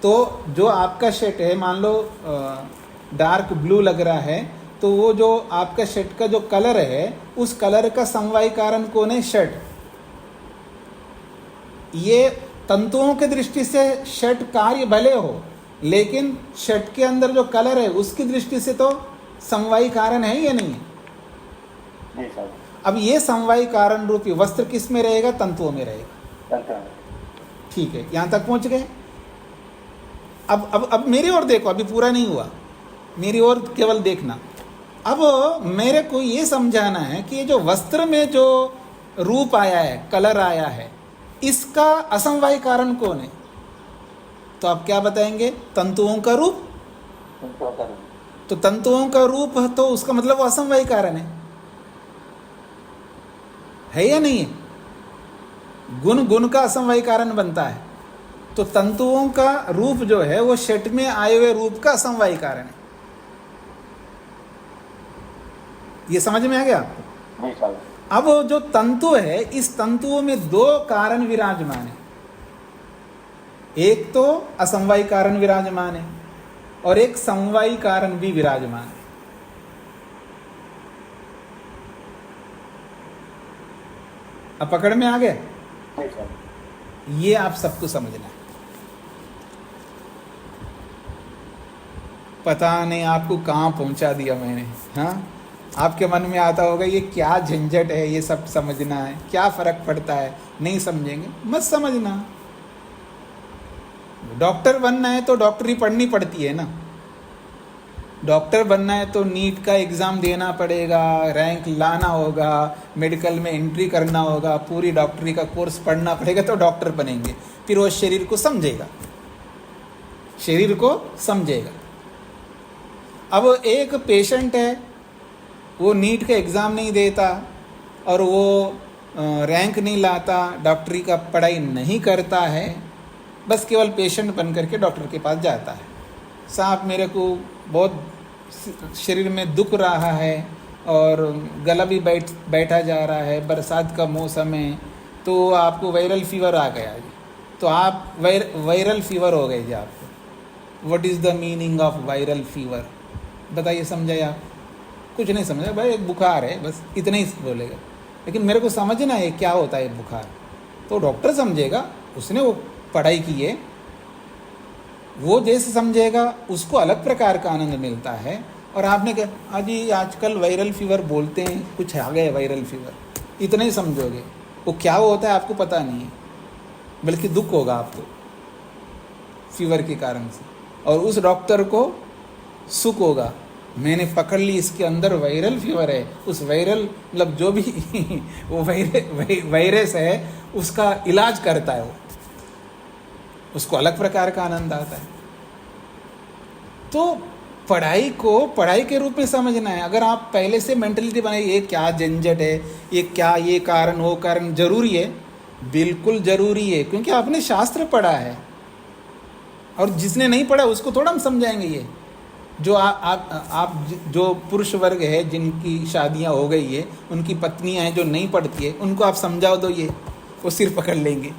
तो जो आपका शर्ट है, मान लो डार्क ब्लू लग रहा है, तो वो जो आपका शर्ट का जो कलर है उस कलर का समवायी कारण कौन है? शर्ट। ये तंतुओं के दृष्टि से शर्ट कार्य भले हो, लेकिन शर्ट के अंदर जो कलर है उसकी दृष्टि से तो समवायी कारण है या नहीं है? नहीं सर। अब ये समवायी कारण रूपी वस्त्र किस में रहेगा? तंतुओं में रहेगा। ठीक है, यहां तक पहुंच गए। अब मेरी ओर देखो, अभी पूरा नहीं हुआ, मेरी ओर केवल देखना। अब मेरे को ये समझाना है कि ये जो वस्त्र में जो रूप आया है, कलर आया है, इसका असमवायी कारण कौन है? तो आप क्या बताएंगे? तंतुओं का रूप। तो तंतुओं का रूप है तो उसका मतलब वो असमवायी कारण है या नहीं है? गुण गुण का असमवायी कारण बनता है। तो तंतुओं का रूप जो है वो शर्ट में आए हुए रूप का असमवायी कारण है। ये समझ में आ गया आपको? नहीं सर। अब जो तंतु है, इस तंतुओं में दो कारण विराजमान है। एक तो असमवायी कारण विराजमान है और एक समवायी कारण भी विराजमान है। अब पकड़ में आ गया? नहीं सर। ये आप सबको समझना है। पता नहीं आपको कहाँ पहुंचा दिया मैंने। हाँ, आपके मन में आता होगा ये क्या झंझट है, ये सब समझना है, क्या फर्क पड़ता है? नहीं समझेंगे मत समझना। डॉक्टर बनना है तो डॉक्टरी पढ़नी पड़ती है ना। डॉक्टर बनना है तो नीट का एग्ज़ाम देना पड़ेगा, रैंक लाना होगा, मेडिकल में एंट्री करना होगा, पूरी डॉक्टरी का कोर्स पढ़ना पड़ेगा तो डॉक्टर बनेंगे। फिर वो शरीर को समझेगा, शरीर को समझेगा। अब एक पेशेंट है, वो नीट का एग्ज़ाम नहीं देता और वो रैंक नहीं लाता, डॉक्टरी का पढ़ाई नहीं करता है, बस केवल पेशेंट बन करके डॉक्टर के पास जाता है। साहब मेरे को बहुत शरीर में दुख रहा है और गला भी बैठा जा रहा है, बरसात का मौसम है, तो आपको वायरल फीवर आ गया जी। तो आप वायरल फीवर हो गए जी आपको। What is the meaning of viral fever? बताइए, समझाइए आप? कुछ नहीं समझा भाई, एक बुखार है, बस इतना ही बोलेगा। लेकिन मेरे को समझना है क्या होता है बुखार, तो डॉक्टर समझेगा, उसने वो पढ़ाई की है, वो जैसे समझेगा उसको अलग प्रकार का आनंद मिलता है। और आपने कहा हाँ जी आजकल वायरल फीवर बोलते हैं, कुछ आ गए वायरल फीवर, इतना ही समझोगे। वो क्या होता है आपको पता नहीं है, बल्कि दुख होगा आपको फीवर के कारण से, और उस डॉक्टर को सुख होगा, मैंने पकड़ ली इसके अंदर वायरल फीवर है। उस वायरल मतलब जो भी वो वायरस है उसका इलाज करता है, वो उसको अलग प्रकार का आनंद आता है। तो पढ़ाई को पढ़ाई के रूप में समझना है। अगर आप पहले से मेंटलिटी बनाई ये क्या झंझट है, ये क्या, ये कारण वो कारण, जरूरी है, बिल्कुल जरूरी है, क्योंकि आपने शास्त्र पढ़ा है। और जिसने नहीं पढ़ा उसको थोड़ा हम समझाएंगे। ये जो आप जो पुरुष वर्ग है जिनकी शादियां हो गई है, उनकी पत्नियां हैं जो नहीं पढ़ती है, उनको आप समझाओ तो ये वो सिर पकड़ लेंगे।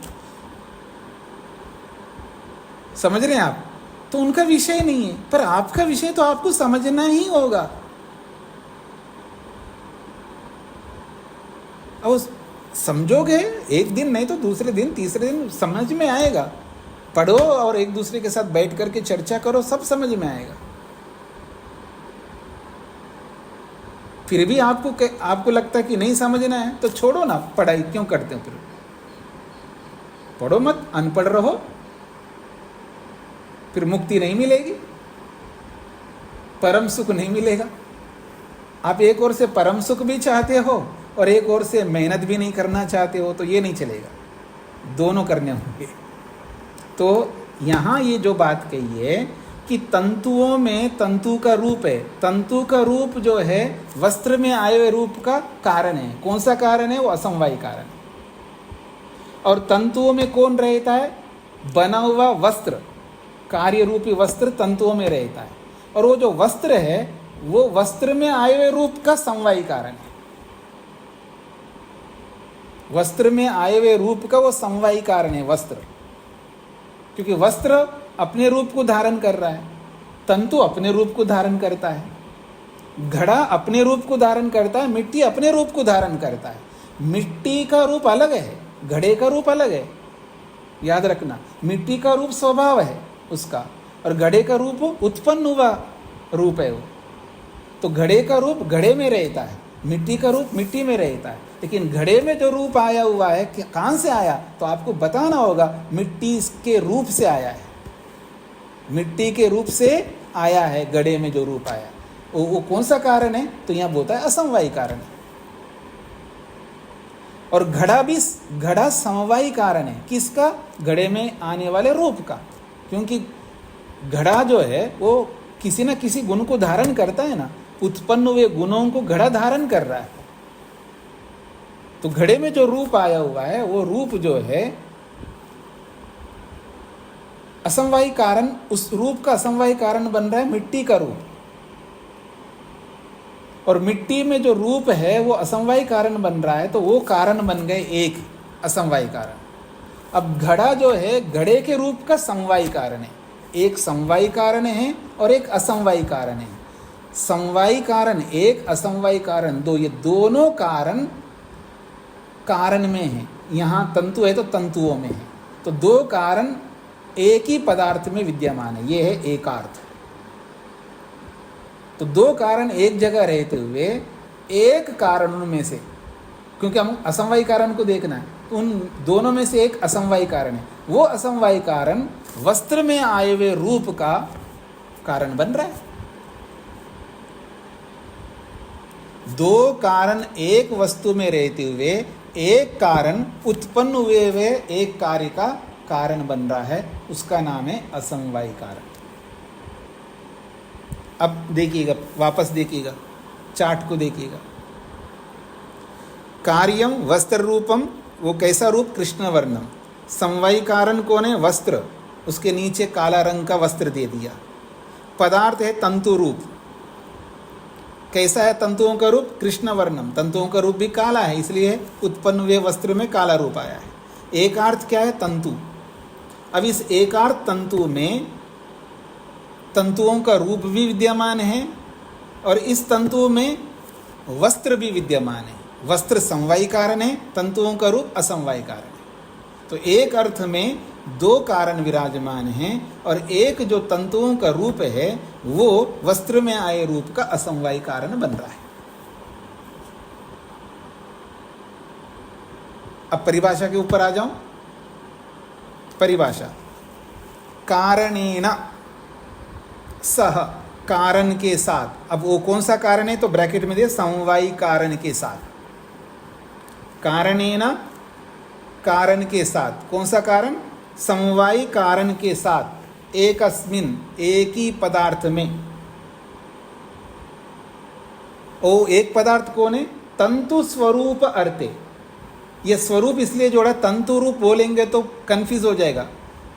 समझ रहे हैं आप? तो उनका विषय नहीं है, पर आपका विषय तो आपको समझना ही होगा। अब समझोगे एक दिन, नहीं तो दूसरे दिन, तीसरे दिन समझ में आएगा। पढ़ो और एक दूसरे के साथ बैठ करके चर्चा करो, सब समझ में आएगा। फिर भी आपको लगता है कि नहीं समझना है तो छोड़ो ना, पढ़ाई क्यों करते हो? फिर पढ़ो मत, अनपढ़ रहो, फिर मुक्ति नहीं मिलेगी, परम सुख नहीं मिलेगा। आप एक ओर से परम सुख भी चाहते हो और एक ओर से मेहनत भी नहीं करना चाहते हो, तो ये नहीं चलेगा, दोनों करने होंगे। तो यहाँ ये जो बात कही है कि तंतुओं में तंतु का रूप है, तंतु का रूप जो है वस्त्र में आए हुए रूप का कारण है। कौन सा कारण है? वो असमवायी कारण है। और तंतुओं में कौन रहता है? बना हुआ वस्त्र, कार्य रूपी वस्त्र तंतुओं में रहता है, और वो जो वस्त्र है वो वस्त्र में आए हुए रूप का समवायी कारण है। वस्त्र में आए हुए रूप का वो समवायी कारण है वस्त्र, क्योंकि वस्त्र अपने रूप को धारण कर रहा है, तंतु अपने रूप को धारण करता है, घड़ा अपने रूप को धारण करता है, मिट्टी अपने रूप को धारण करता है। मिट्टी का रूप अलग है, घड़े का रूप अलग है, याद रखना। मिट्टी का रूप स्वभाव है उसका, और घड़े का रूप उत्पन्न हुआ रूप है वो। तो घड़े का रूप घड़े में रहता है, मिट्टी का रूप मिट्टी में रहता है। लेकिन घड़े में जो रूप आया हुआ है कहाँ से आया? तो आपको बताना होगा, मिट्टी के रूप से आया है, मिट्टी के रूप से आया है घड़े में जो रूप आया। वो कौन सा कारण है? तो यहाँ बोलता है असमवायी कारण है। और घड़ा समवायी कारण है। किसका? घड़े में आने वाले रूप का, क्योंकि घड़ा जो है वो किसी न किसी गुण को धारण करता है ना, उत्पन्न हुए गुणों को घड़ा धारण कर रहा है। तो घड़े में जो रूप आया हुआ है वो रूप जो है असमवायी कारण, उस रूप का असमवायी कारण बन रहा है मिट्टी का रूप, और मिट्टी में जो रूप है वो असमवायी कारण बन रहा है, तो वो कारण बन गए एक असमवायी कारण। अब घड़ा जो है घड़े के रूप का समवायी कारण है, एक समवायी कारण है और एक असमवायी कारण है। समवायी कारण एक, असमवायी कारण दो, ये दोनों कारण कारण में है। यहाँ तंतु है तो तंतुओं में है, तो दो कारण एक ही पदार्थ में विद्यमान है, ये है एकार्थ। तो दो कारण एक जगह रहते हुए एक कारण में से, क्योंकि हम असमवायी कारण को देखना है, तो उन दोनों में से एक असमवायी कारण है, वो असमवायी कारण वस्त्र में आए हुए रूप का कारण बन रहा है। दो कारण एक वस्तु में रहते हुए एक कारण उत्पन्न हुए एक कार्य का कारण बन रहा है, उसका नाम है असमवायी कारण। अब देखिएगा, वापस देखिएगा, चार्ट को देखिएगा। कार्यम वस्त्र रूपम, वो कैसा रूप? कृष्ण वर्णम। समवायी कारण कौन है? वस्त्र, उसके नीचे काला रंग का वस्त्र दे दिया। पदार्थ है तंतु रूप, कैसा है तंतुओं का रूप? कृष्ण वर्णम, तंतुओं का रूप भी काला है, इसलिए उत्पन्न हुए वस्त्र में काला रूप आया है। एकार्थ क्या है? तंतु। अब इस एकार्थ तंतु में तंतुओं का रूप भी विद्यमान है और इस तंतु में वस्त्र भी विद्यमान है। वस्त्र समवायी कारण है, तंतुओं का रूप असमवायी कारण है। तो एक अर्थ में दो कारण विराजमान हैं और एक जो तंतुओं का रूप है वो वस्त्र में आए रूप का असमवायी कारण बन रहा है। अब परिभाषा के ऊपर आ जाऊं। परिभाषा, कारणेन सह, कारण के साथ। अब वो कौन सा कारण है? तो ब्रैकेट में दे, समवायी कारण के साथ। कारणेन, कारण के साथ। कौन सा कारण? समवायी कारण के साथ, एकस्मिन, एक ही पदार्थ में। ओ एक पदार्थ कौन है? तंतु स्वरूप अर्थे। यह स्वरूप इसलिए जोड़ा, तंतु रूप बोलेंगे तो कंफ्यूज हो जाएगा,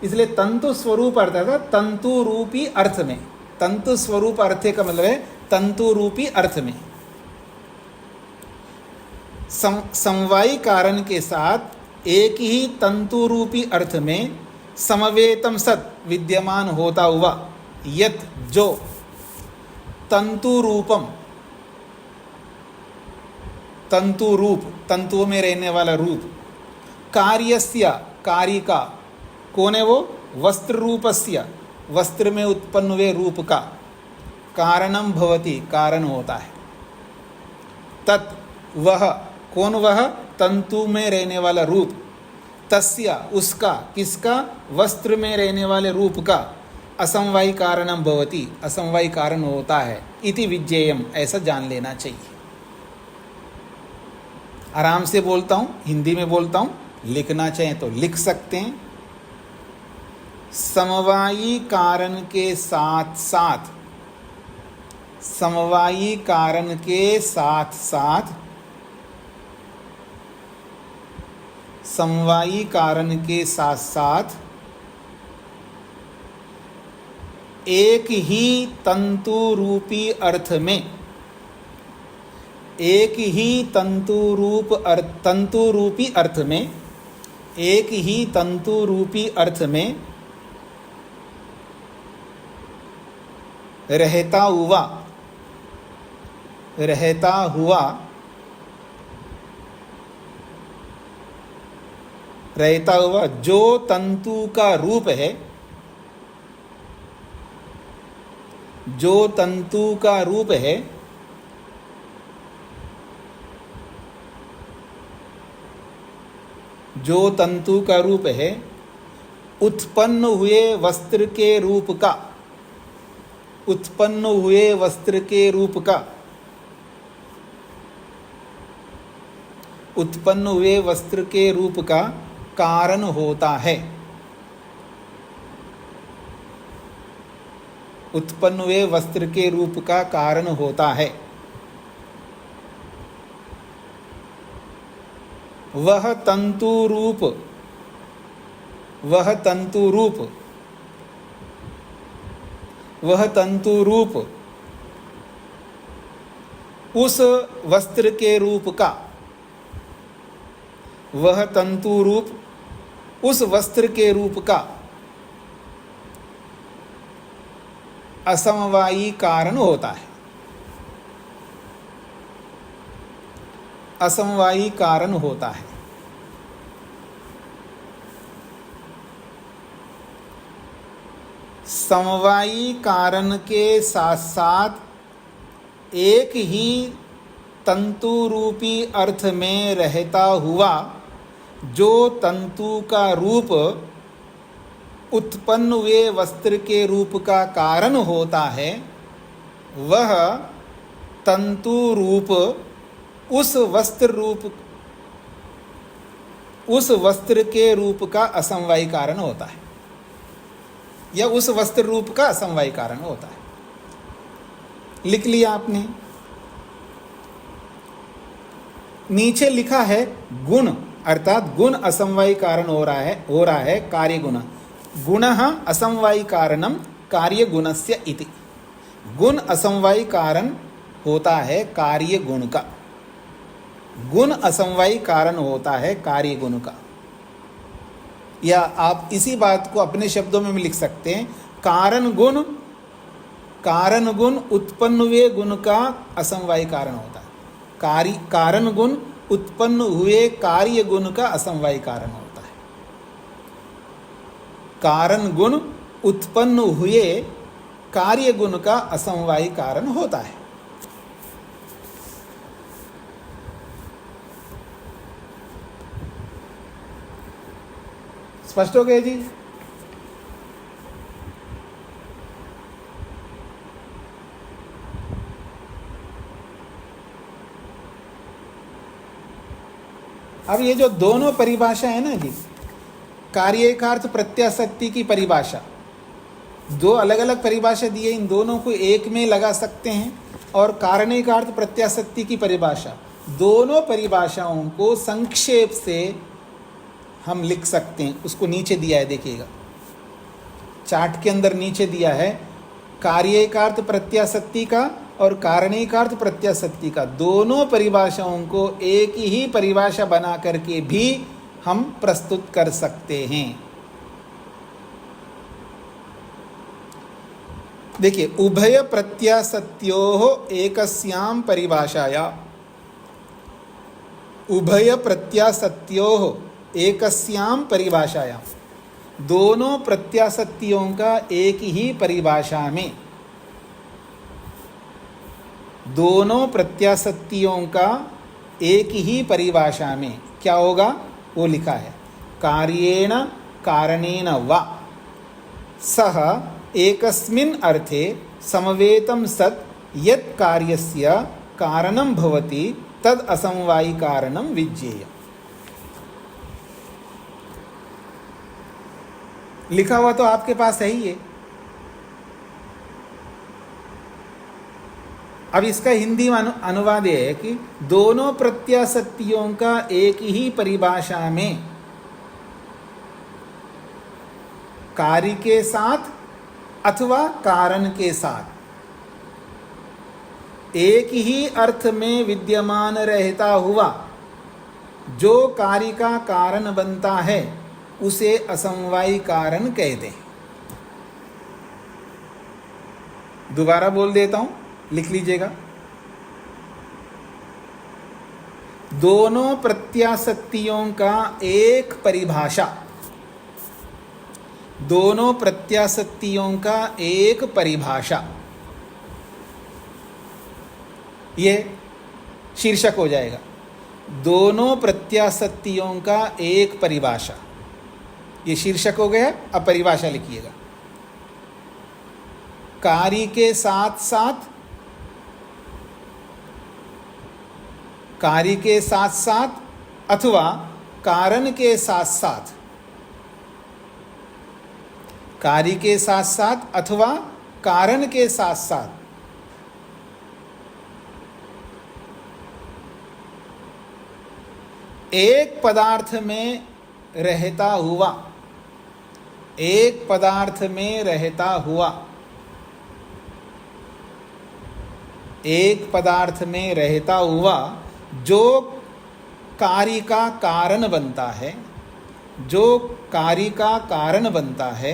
इसलिए तंतु स्वरूप अर्थ है तंतु रूपी अर्थ में। तंतु स्वरूप अर्थे का मतलब है तंतु रूपी अर्थ में। समवायी कारण के साथ एक ही तंतु रूपी अर्थ में समवेतम सत, विद्यमान होता हुआ, यत, जो, तंतु रूपम, तंतु रूप, तंतुओं में रहने वाला रूप, कार्यस्य, कार्य का, कौन है वो? वस्त्र रूपस्य, वस्त्र में उत्पन्न हुए रूप का, कारणम भवति, कारण होता है। तत् वह, कौन वह, तंतु में रहने वाला रूप, तस्य उसका, किसका, वस्त्र में रहने वाले रूप का, असमवायी कारणम भवति, असमवायी कारण होता है, इति विज्ञेयम, ऐसा जान लेना चाहिए। आराम से बोलता हूँ, हिंदी में बोलता हूँ, लिखना चाहें तो लिख सकते हैं। समवायी कारण के साथ साथ, समवायी कारण के साथ साथ, समवायी कारण के साथ साथ एक ही तंतु रूपी अर्थ में, एक ही तंतु रूपी अर्थ में, एक ही तंतु रूपी अर्थ में रहता हुआ, रहता हुआ, रहता हुआ जो तंतु का रूप है, जो तंतु का रूप है, जो तंतु का रूप है, उत्पन्न हुए वस्त्र के रूप का, उत्पन्न हुए वस्त्र के रूप का, उत्पन्न हुए वस्त्र के रूप का कारण होता है, उत्पन्न हुए वस्त्र के रूप का कारण होता है। वह तंतु रूप, वह तंतु रूप, वह तंतु रूप उस वस्त्र के रूप का, वह तंतु रूप उस वस्त्र के रूप का असमवायी कारण होता है, असमवायी कारण होता है। समवायी कारण के साथ साथ एक ही तंतु रूपी अर्थ में रहता हुआ जो तंतु का रूप उत्पन्न हुए वस्त्र के रूप का कारण होता है, वह तंतु रूप उस वस्त्र रूप, उस वस्त्र के रूप का असमवायी कारण होता है, या उस वस्त्र रूप का असमवायी कारण होता है। लिख लिया आपने। नीचे लिखा है गुण, अर्थात गुण असमवायी कारण हो रहा है कार्य गुण। गुणः असमवायी कारणम कार्य गुणस्य इति। गुण असमवायी कारण होता है कार्य गुण का, गुण असमवायी कारण होता है कार्य गुण का। या आप इसी बात को अपने शब्दों में भी लिख सकते हैं, कारण गुण उत्पन्न हुए गुण का असमवायी कारण होता है, कारण गुण उत्पन्न हुए कार्य गुण का असमवायी कारण होता है। कारण गुण उत्पन्न हुए कार्य गुण का असमवायी कारण होता है। स्पष्ट हो गया जी? अब ये जो दोनों परिभाषा है ना जी, कार्यार्थ प्रत्याशक्ति की परिभाषा, दो अलग अलग परिभाषा दी है, इन दोनों को एक में लगा सकते हैं। और कारणिकार्थ प्रत्याशक्ति की परिभाषा, दोनों परिभाषाओं को संक्षेप से हम लिख सकते हैं। उसको नीचे दिया है, देखिएगा चार्ट के अंदर नीचे दिया है, कार्यार्थ प्रत्याशक्ति का और कारणिकार्थ प्रत्याशक्ति का दोनों परिभाषाओं को एक ही परिभाषा बना करके भी हम प्रस्तुत कर सकते हैं। देखिए, उभय प्रत्याशत्योः एकस्यां परिभाषाया, उभय प्रत्याशत्योः एकस्यां परिभाषाया, दोनों प्रत्याशक्तियों का एक ही परिभाषा में, दोनों प्रत्याशक्तियों का एक ही परिभाषा में क्या होगा वो लिखा है, कार्येण कारणेन वा सह एकस्मिन् अर्थे समवेतं सत् यत् कार्यस्य कारणं भवति तद असमवायी कारणं विज्ञेयम्। लिखा हुआ तो आपके पास है ही है। अब इसका हिंदी में अनुवाद ये है कि दोनों प्रत्याशक्तियों का एक ही परिभाषा में कार्य के साथ अथवा कारण के साथ एक ही अर्थ में विद्यमान रहता हुआ जो कार्य का कारण बनता है उसे असमवायी कारण कहते हैं। दोबारा बोल देता हूं, लिख लीजिएगा। दोनों प्रत्याशक्तियों का एक परिभाषा, दोनों प्रत्याशक्तियों का एक परिभाषा, ये शीर्षक हो जाएगा। दोनों प्रत्याशक्तियों का एक परिभाषा, ये शीर्षक हो गया। अब परिभाषा लिखिएगा। कार्य के साथ साथ, कार्य के साथ साथ अथवा कारण के साथ साथ, कार्य के साथ साथ अथवा कारण के साथ साथ एक पदार्थ में रहता हुआ, एक पदार्थ में रहता हुआ, एक पदार्थ में रहता हुआ जो कार्य का कारण बनता है, जो कार्य का कारण बनता है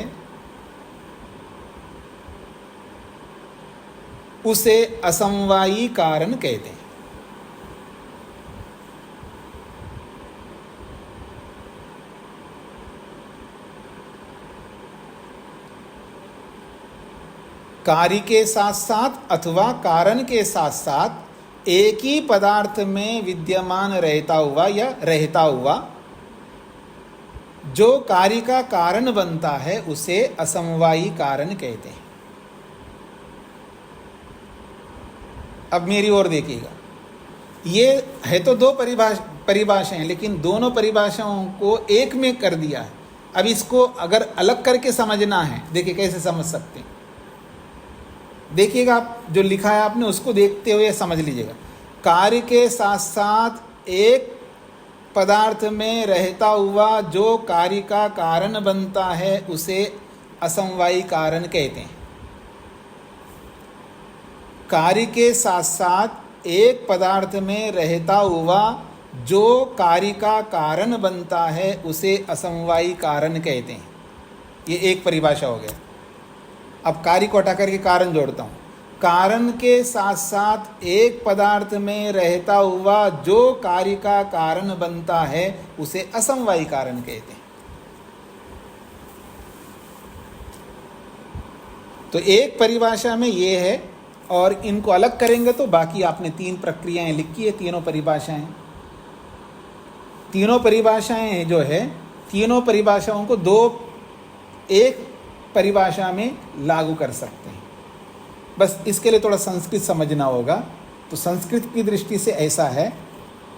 उसे असमवायी कारण कहते हैं। कार्य के साथ साथ अथवा कारण के साथ साथ एक ही पदार्थ में विद्यमान रहता हुआ या रहता हुआ जो कार्य का कारण बनता है उसे असमवायी कारण कहते हैं। अब मेरी ओर देखिएगा, ये है तो दो परिभाषाएं, लेकिन दोनों परिभाषाओं को एक में कर दिया है। अब इसको अगर अलग करके समझना है, देखिए कैसे समझ सकते हैं। देखिएगा, आप जो लिखा है आपने उसको देखते हुए समझ लीजिएगा। कार्य के साथ साथ एक पदार्थ में रहता हुआ जो कार्य का कारण बनता है उसे असमवायी कारण कहते हैं। कार्य के साथ साथ एक पदार्थ में रहता हुआ जो कार्य का कारण बनता है उसे असमवायी कारण कहते हैं। ये एक परिभाषा हो गया। अब कार्य को हटा करके कारण जोड़ता हूँ। कारण के साथ साथ एक पदार्थ में रहता हुआ जो कार्य का कारण बनता है उसे असमवायी कारण कहते हैं। तो एक परिभाषा में ये है, और इनको अलग करेंगे तो बाकी आपने तीन प्रक्रियाएं लिखी है, तीनों परिभाषाएं। तीनों परिभाषाएं जो है, तीनों परिभाषाओं को दो एक परिभाषा में लागू कर सकते हैं। बस इसके लिए थोड़ा संस्कृत समझना होगा। तो संस्कृत की दृष्टि से ऐसा है,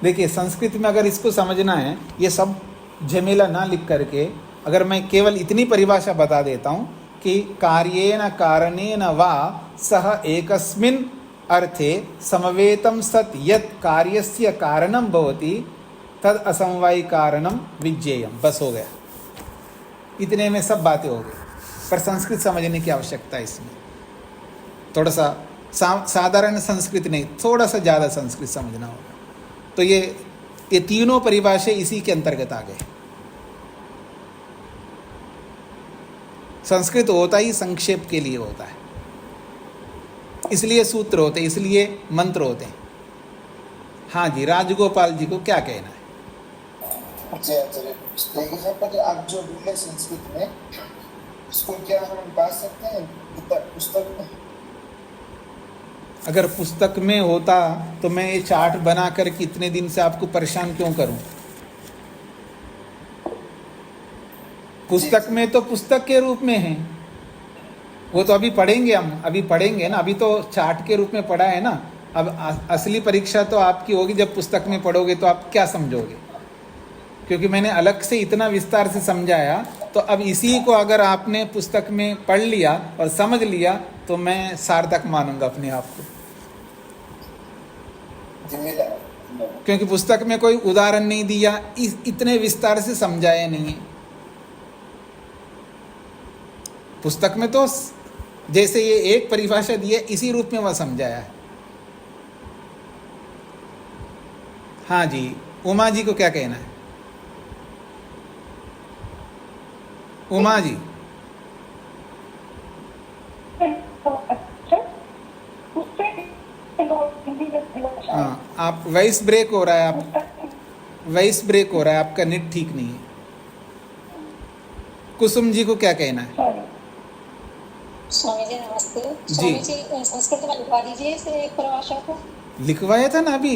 देखिए संस्कृत में अगर इसको समझना है, ये सब झमेला ना लिख करके अगर मैं केवल इतनी परिभाषा बता देता हूँ कि कार्येण कारणेन वा सह एकस्मिन् अर्थे समवेतं सत् यत् कार्यस्य कारणं भवति तद असमवायी कारणं विज्ञेयम्। बस हो गया, इतने में सब बातें हो गई। पर संस्कृत समझने की आवश्यकता है इसमें, थोड़ा सा साधारण संस्कृत नहीं, थोड़ा सा ज़्यादा संस्कृत समझना होगा। तो ये तीनों परिभाषाएं इसी के अंतर्गत आ गए। संस्कृत होता ही संक्षेप के लिए होता है, इसलिए सूत्र होते हैं, इसलिए मंत्र होते हैं। हाँ जी, राजगोपाल जी को क्या कहना है? आप जो बोले संस्कृत में, उसको क्या हम पा सकते हैं पुस्तक में? अगर पुस्तक में होता तो मैं ये चार्ट बना कर कितने दिन से आपको परेशान क्यों करूं? पुस्तक में तो पुस्तक के रूप में है, वो तो अभी पढ़ेंगे, हम अभी पढ़ेंगे ना, अभी तो चार्ट के रूप में पढ़ा है ना। अब असली परीक्षा तो आपकी होगी जब पुस्तक में पढ़ोगे, तो आप क्या समझोगे? क्योंकि मैंने अलग से इतना विस्तार से समझाया, तो अब इसी को अगर आपने पुस्तक में पढ़ लिया और समझ लिया तो मैं सार्थक मानूंगा अपने आप को, जिम्मेदार। क्योंकि पुस्तक में कोई उदाहरण नहीं दिया, इतने विस्तार से समझाया नहीं है। पुस्तक में तो जैसे ये एक परिभाषा दी है, इसी रूप में वह समझाया है। हाँ जी, उमा जी को क्या कहना है? उमा जी, हाँ, आप वॉइस ब्रेक हो रहा है, वॉइस ब्रेक हो रहा है, आपका नेट ठीक नहीं है। कुसुम जी को क्या कहना है? स्वामी जी नमस्ते। जी। स्वामी जी संस्कृत में लिखवा दीजिए इस एक परिभाषा को। लिखवाया था ना अभी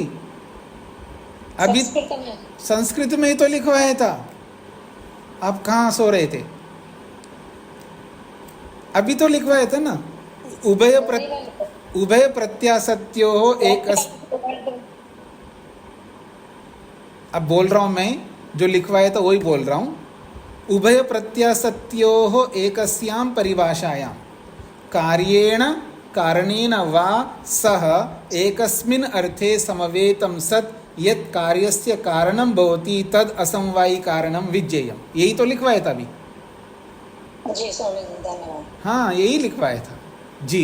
संस्कृत में। संस्कृत में ही तो लिखवाया था, आप कहाँ सो रहे थे? अभी तो लिखवाया था ना, उभय प्रत्यासत्यो एक अब बोल रहा हूँ मैं, जो लिखवाया था वही बोल रहा हूँ। उभय प्रत्यासत्योः एकस्यां परिभाषायां कार्येण कारणेन वा सह एकस्मिन् अर्थे समवेतं सत् यत् कार्यस्य कारणं भवति तद असमवायी कारणं विज्ञेयम्। यही तो लिखवाया था अभी। जी स्वामी जी धन्यवाद। हाँ, यही लिखवाया था जी।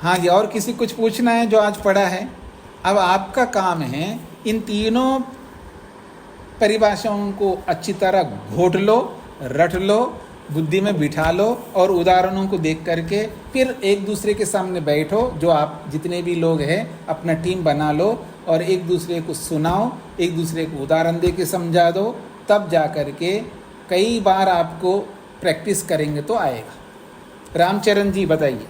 हाँ जी, और किसी कुछ पूछना है जो आज पढ़ा है? अब आपका काम है इन तीनों परिभाषाओं को अच्छी तरह घोट लो, रट लो, बुद्धि में बिठा लो और उदाहरणों को देख करके फिर एक दूसरे के सामने बैठो। जो आप जितने भी लोग हैं अपना टीम बना लो और एक दूसरे को सुनाओ, एक दूसरे को उदाहरण दे के समझा दो, तब जा कर के कई बार आपको प्रैक्टिस करेंगे तो आएगा। रामचरण जी बताइए।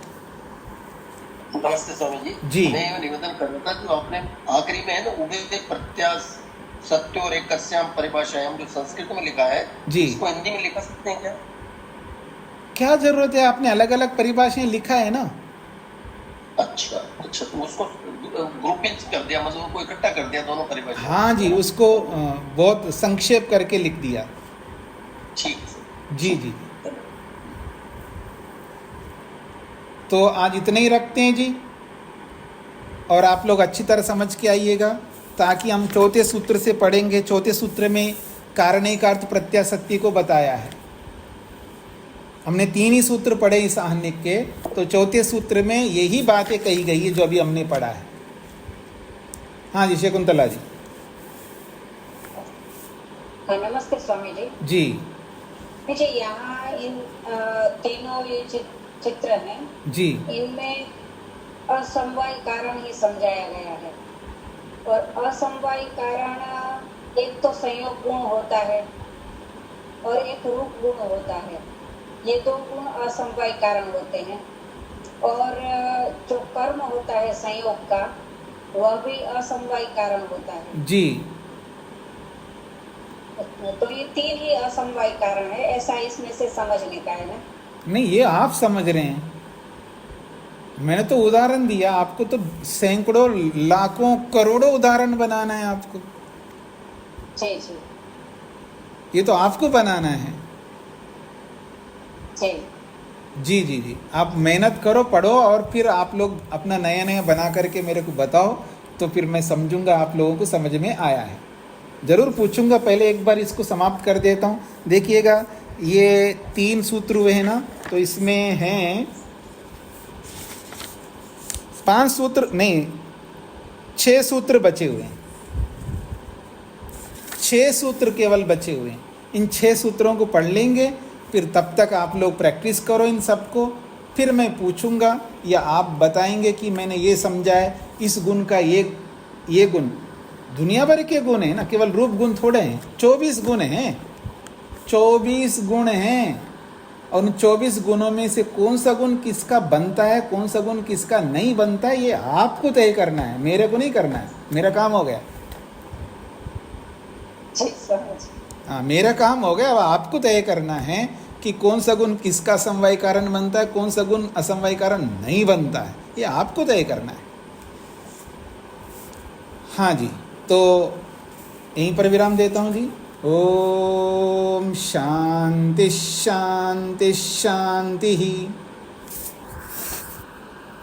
नमस्ते स्वामी जी। जी। मैं ये निवेदन कर रहा था, जो आपने आखिरी में है ना उभय प्रत्यासत्यो और एकस्यां परिभाषायां जो संस्कृत में लिखा है जी, इसको हिंदी में लिखा सकते हैं क्या? क्या जरूरत है? आपने अलग अलग परिभाषाएं लिखा है ना। अच्छा, तो उसको ग्रुपिंग कर दिया, मतलब को इकट्ठा कर दिया दोनों परिभाषा। हाँ जी, उसको बहुत संक्षेप करके लिख दिया। ठीक है जी जी। तो आज इतने ही रखते हैं जी, और आप लोग अच्छी तरह समझ के आइएगा, ताकि हम चौथे सूत्र से पढ़ेंगे। चौथे सूत्र में कारणिकार्थ प्रत्यासत्ति को बताया है। हमने 3 ही सूत्र पढ़े इस आहनिक के, तो चौथे सूत्र में यही बातें कही गई है जो अभी हमने पढ़ा है। हाँ जी, शकुंतला जी। नमस्ते स्वामी जी। जी मुझे यहाँ इन तीनों ये चित्र हैं जी, इनमें असमवाय कारण ही समझाया गया है। और असमवाय कारण एक तो संयोग गुण होता है और एक रूप गुण होता है। ये 2 गुण असमवाय कारण होते हैं। और जो कर्म होता है संयोग का, वह भी असमवाय कारण होता है जी। तो ये 3 ही असमवाय कारण है, ऐसा इसमें से समझने का है ना। नहीं, ये आप समझ रहे हैं, मैंने तो उदाहरण दिया आपको। तो सैकड़ों लाखों करोड़ों उदाहरण बनाना है आपको। जी जी ये तो आपको बनाना है। जी जी जी जी, आप मेहनत करो, पढ़ो, और फिर आप लोग अपना नया नया बना करके मेरे को बताओ, तो फिर मैं समझूंगा आप लोगों को समझ में आया है। ज़रूर पूछूंगा, पहले एक बार इसको समाप्त कर देता हूँ। देखिएगा, ये 3 सूत्र हुए हैं ना, तो इसमें हैं 5 सूत्र नहीं, 6 सूत्र बचे हुए हैं। 6 सूत्र केवल बचे हुए हैं। इन 6 सूत्रों को पढ़ लेंगे, फिर तब तक आप लोग प्रैक्टिस करो इन सबको। फिर मैं पूछूंगा या आप बताएंगे कि मैंने ये समझा है, इस गुण का ये गुण। दुनिया भर के गुण हैं ना, केवल रूप गुण थोड़े हैं। 24 गुण हैं, 24 गुण हैं। और उन 24 गुणों में से कौन सा गुण किसका बनता है, कौन सा गुण किसका नहीं बनता है, ये आपको तय करना है, मेरे को नहीं करना है। मेरा काम हो गया। जी समझ। हाँ, मेरा काम हो गया। अब आपको तय करना है कि कौन सा गुण किसका समवाय कारण बनता है, कौन सा गुण असमवाय कारण नहीं बनता है, ये आपको तय करना है। हाँ जी, तो यहीं पर विराम देता हूँ जी। ओम शांति शांति शांति।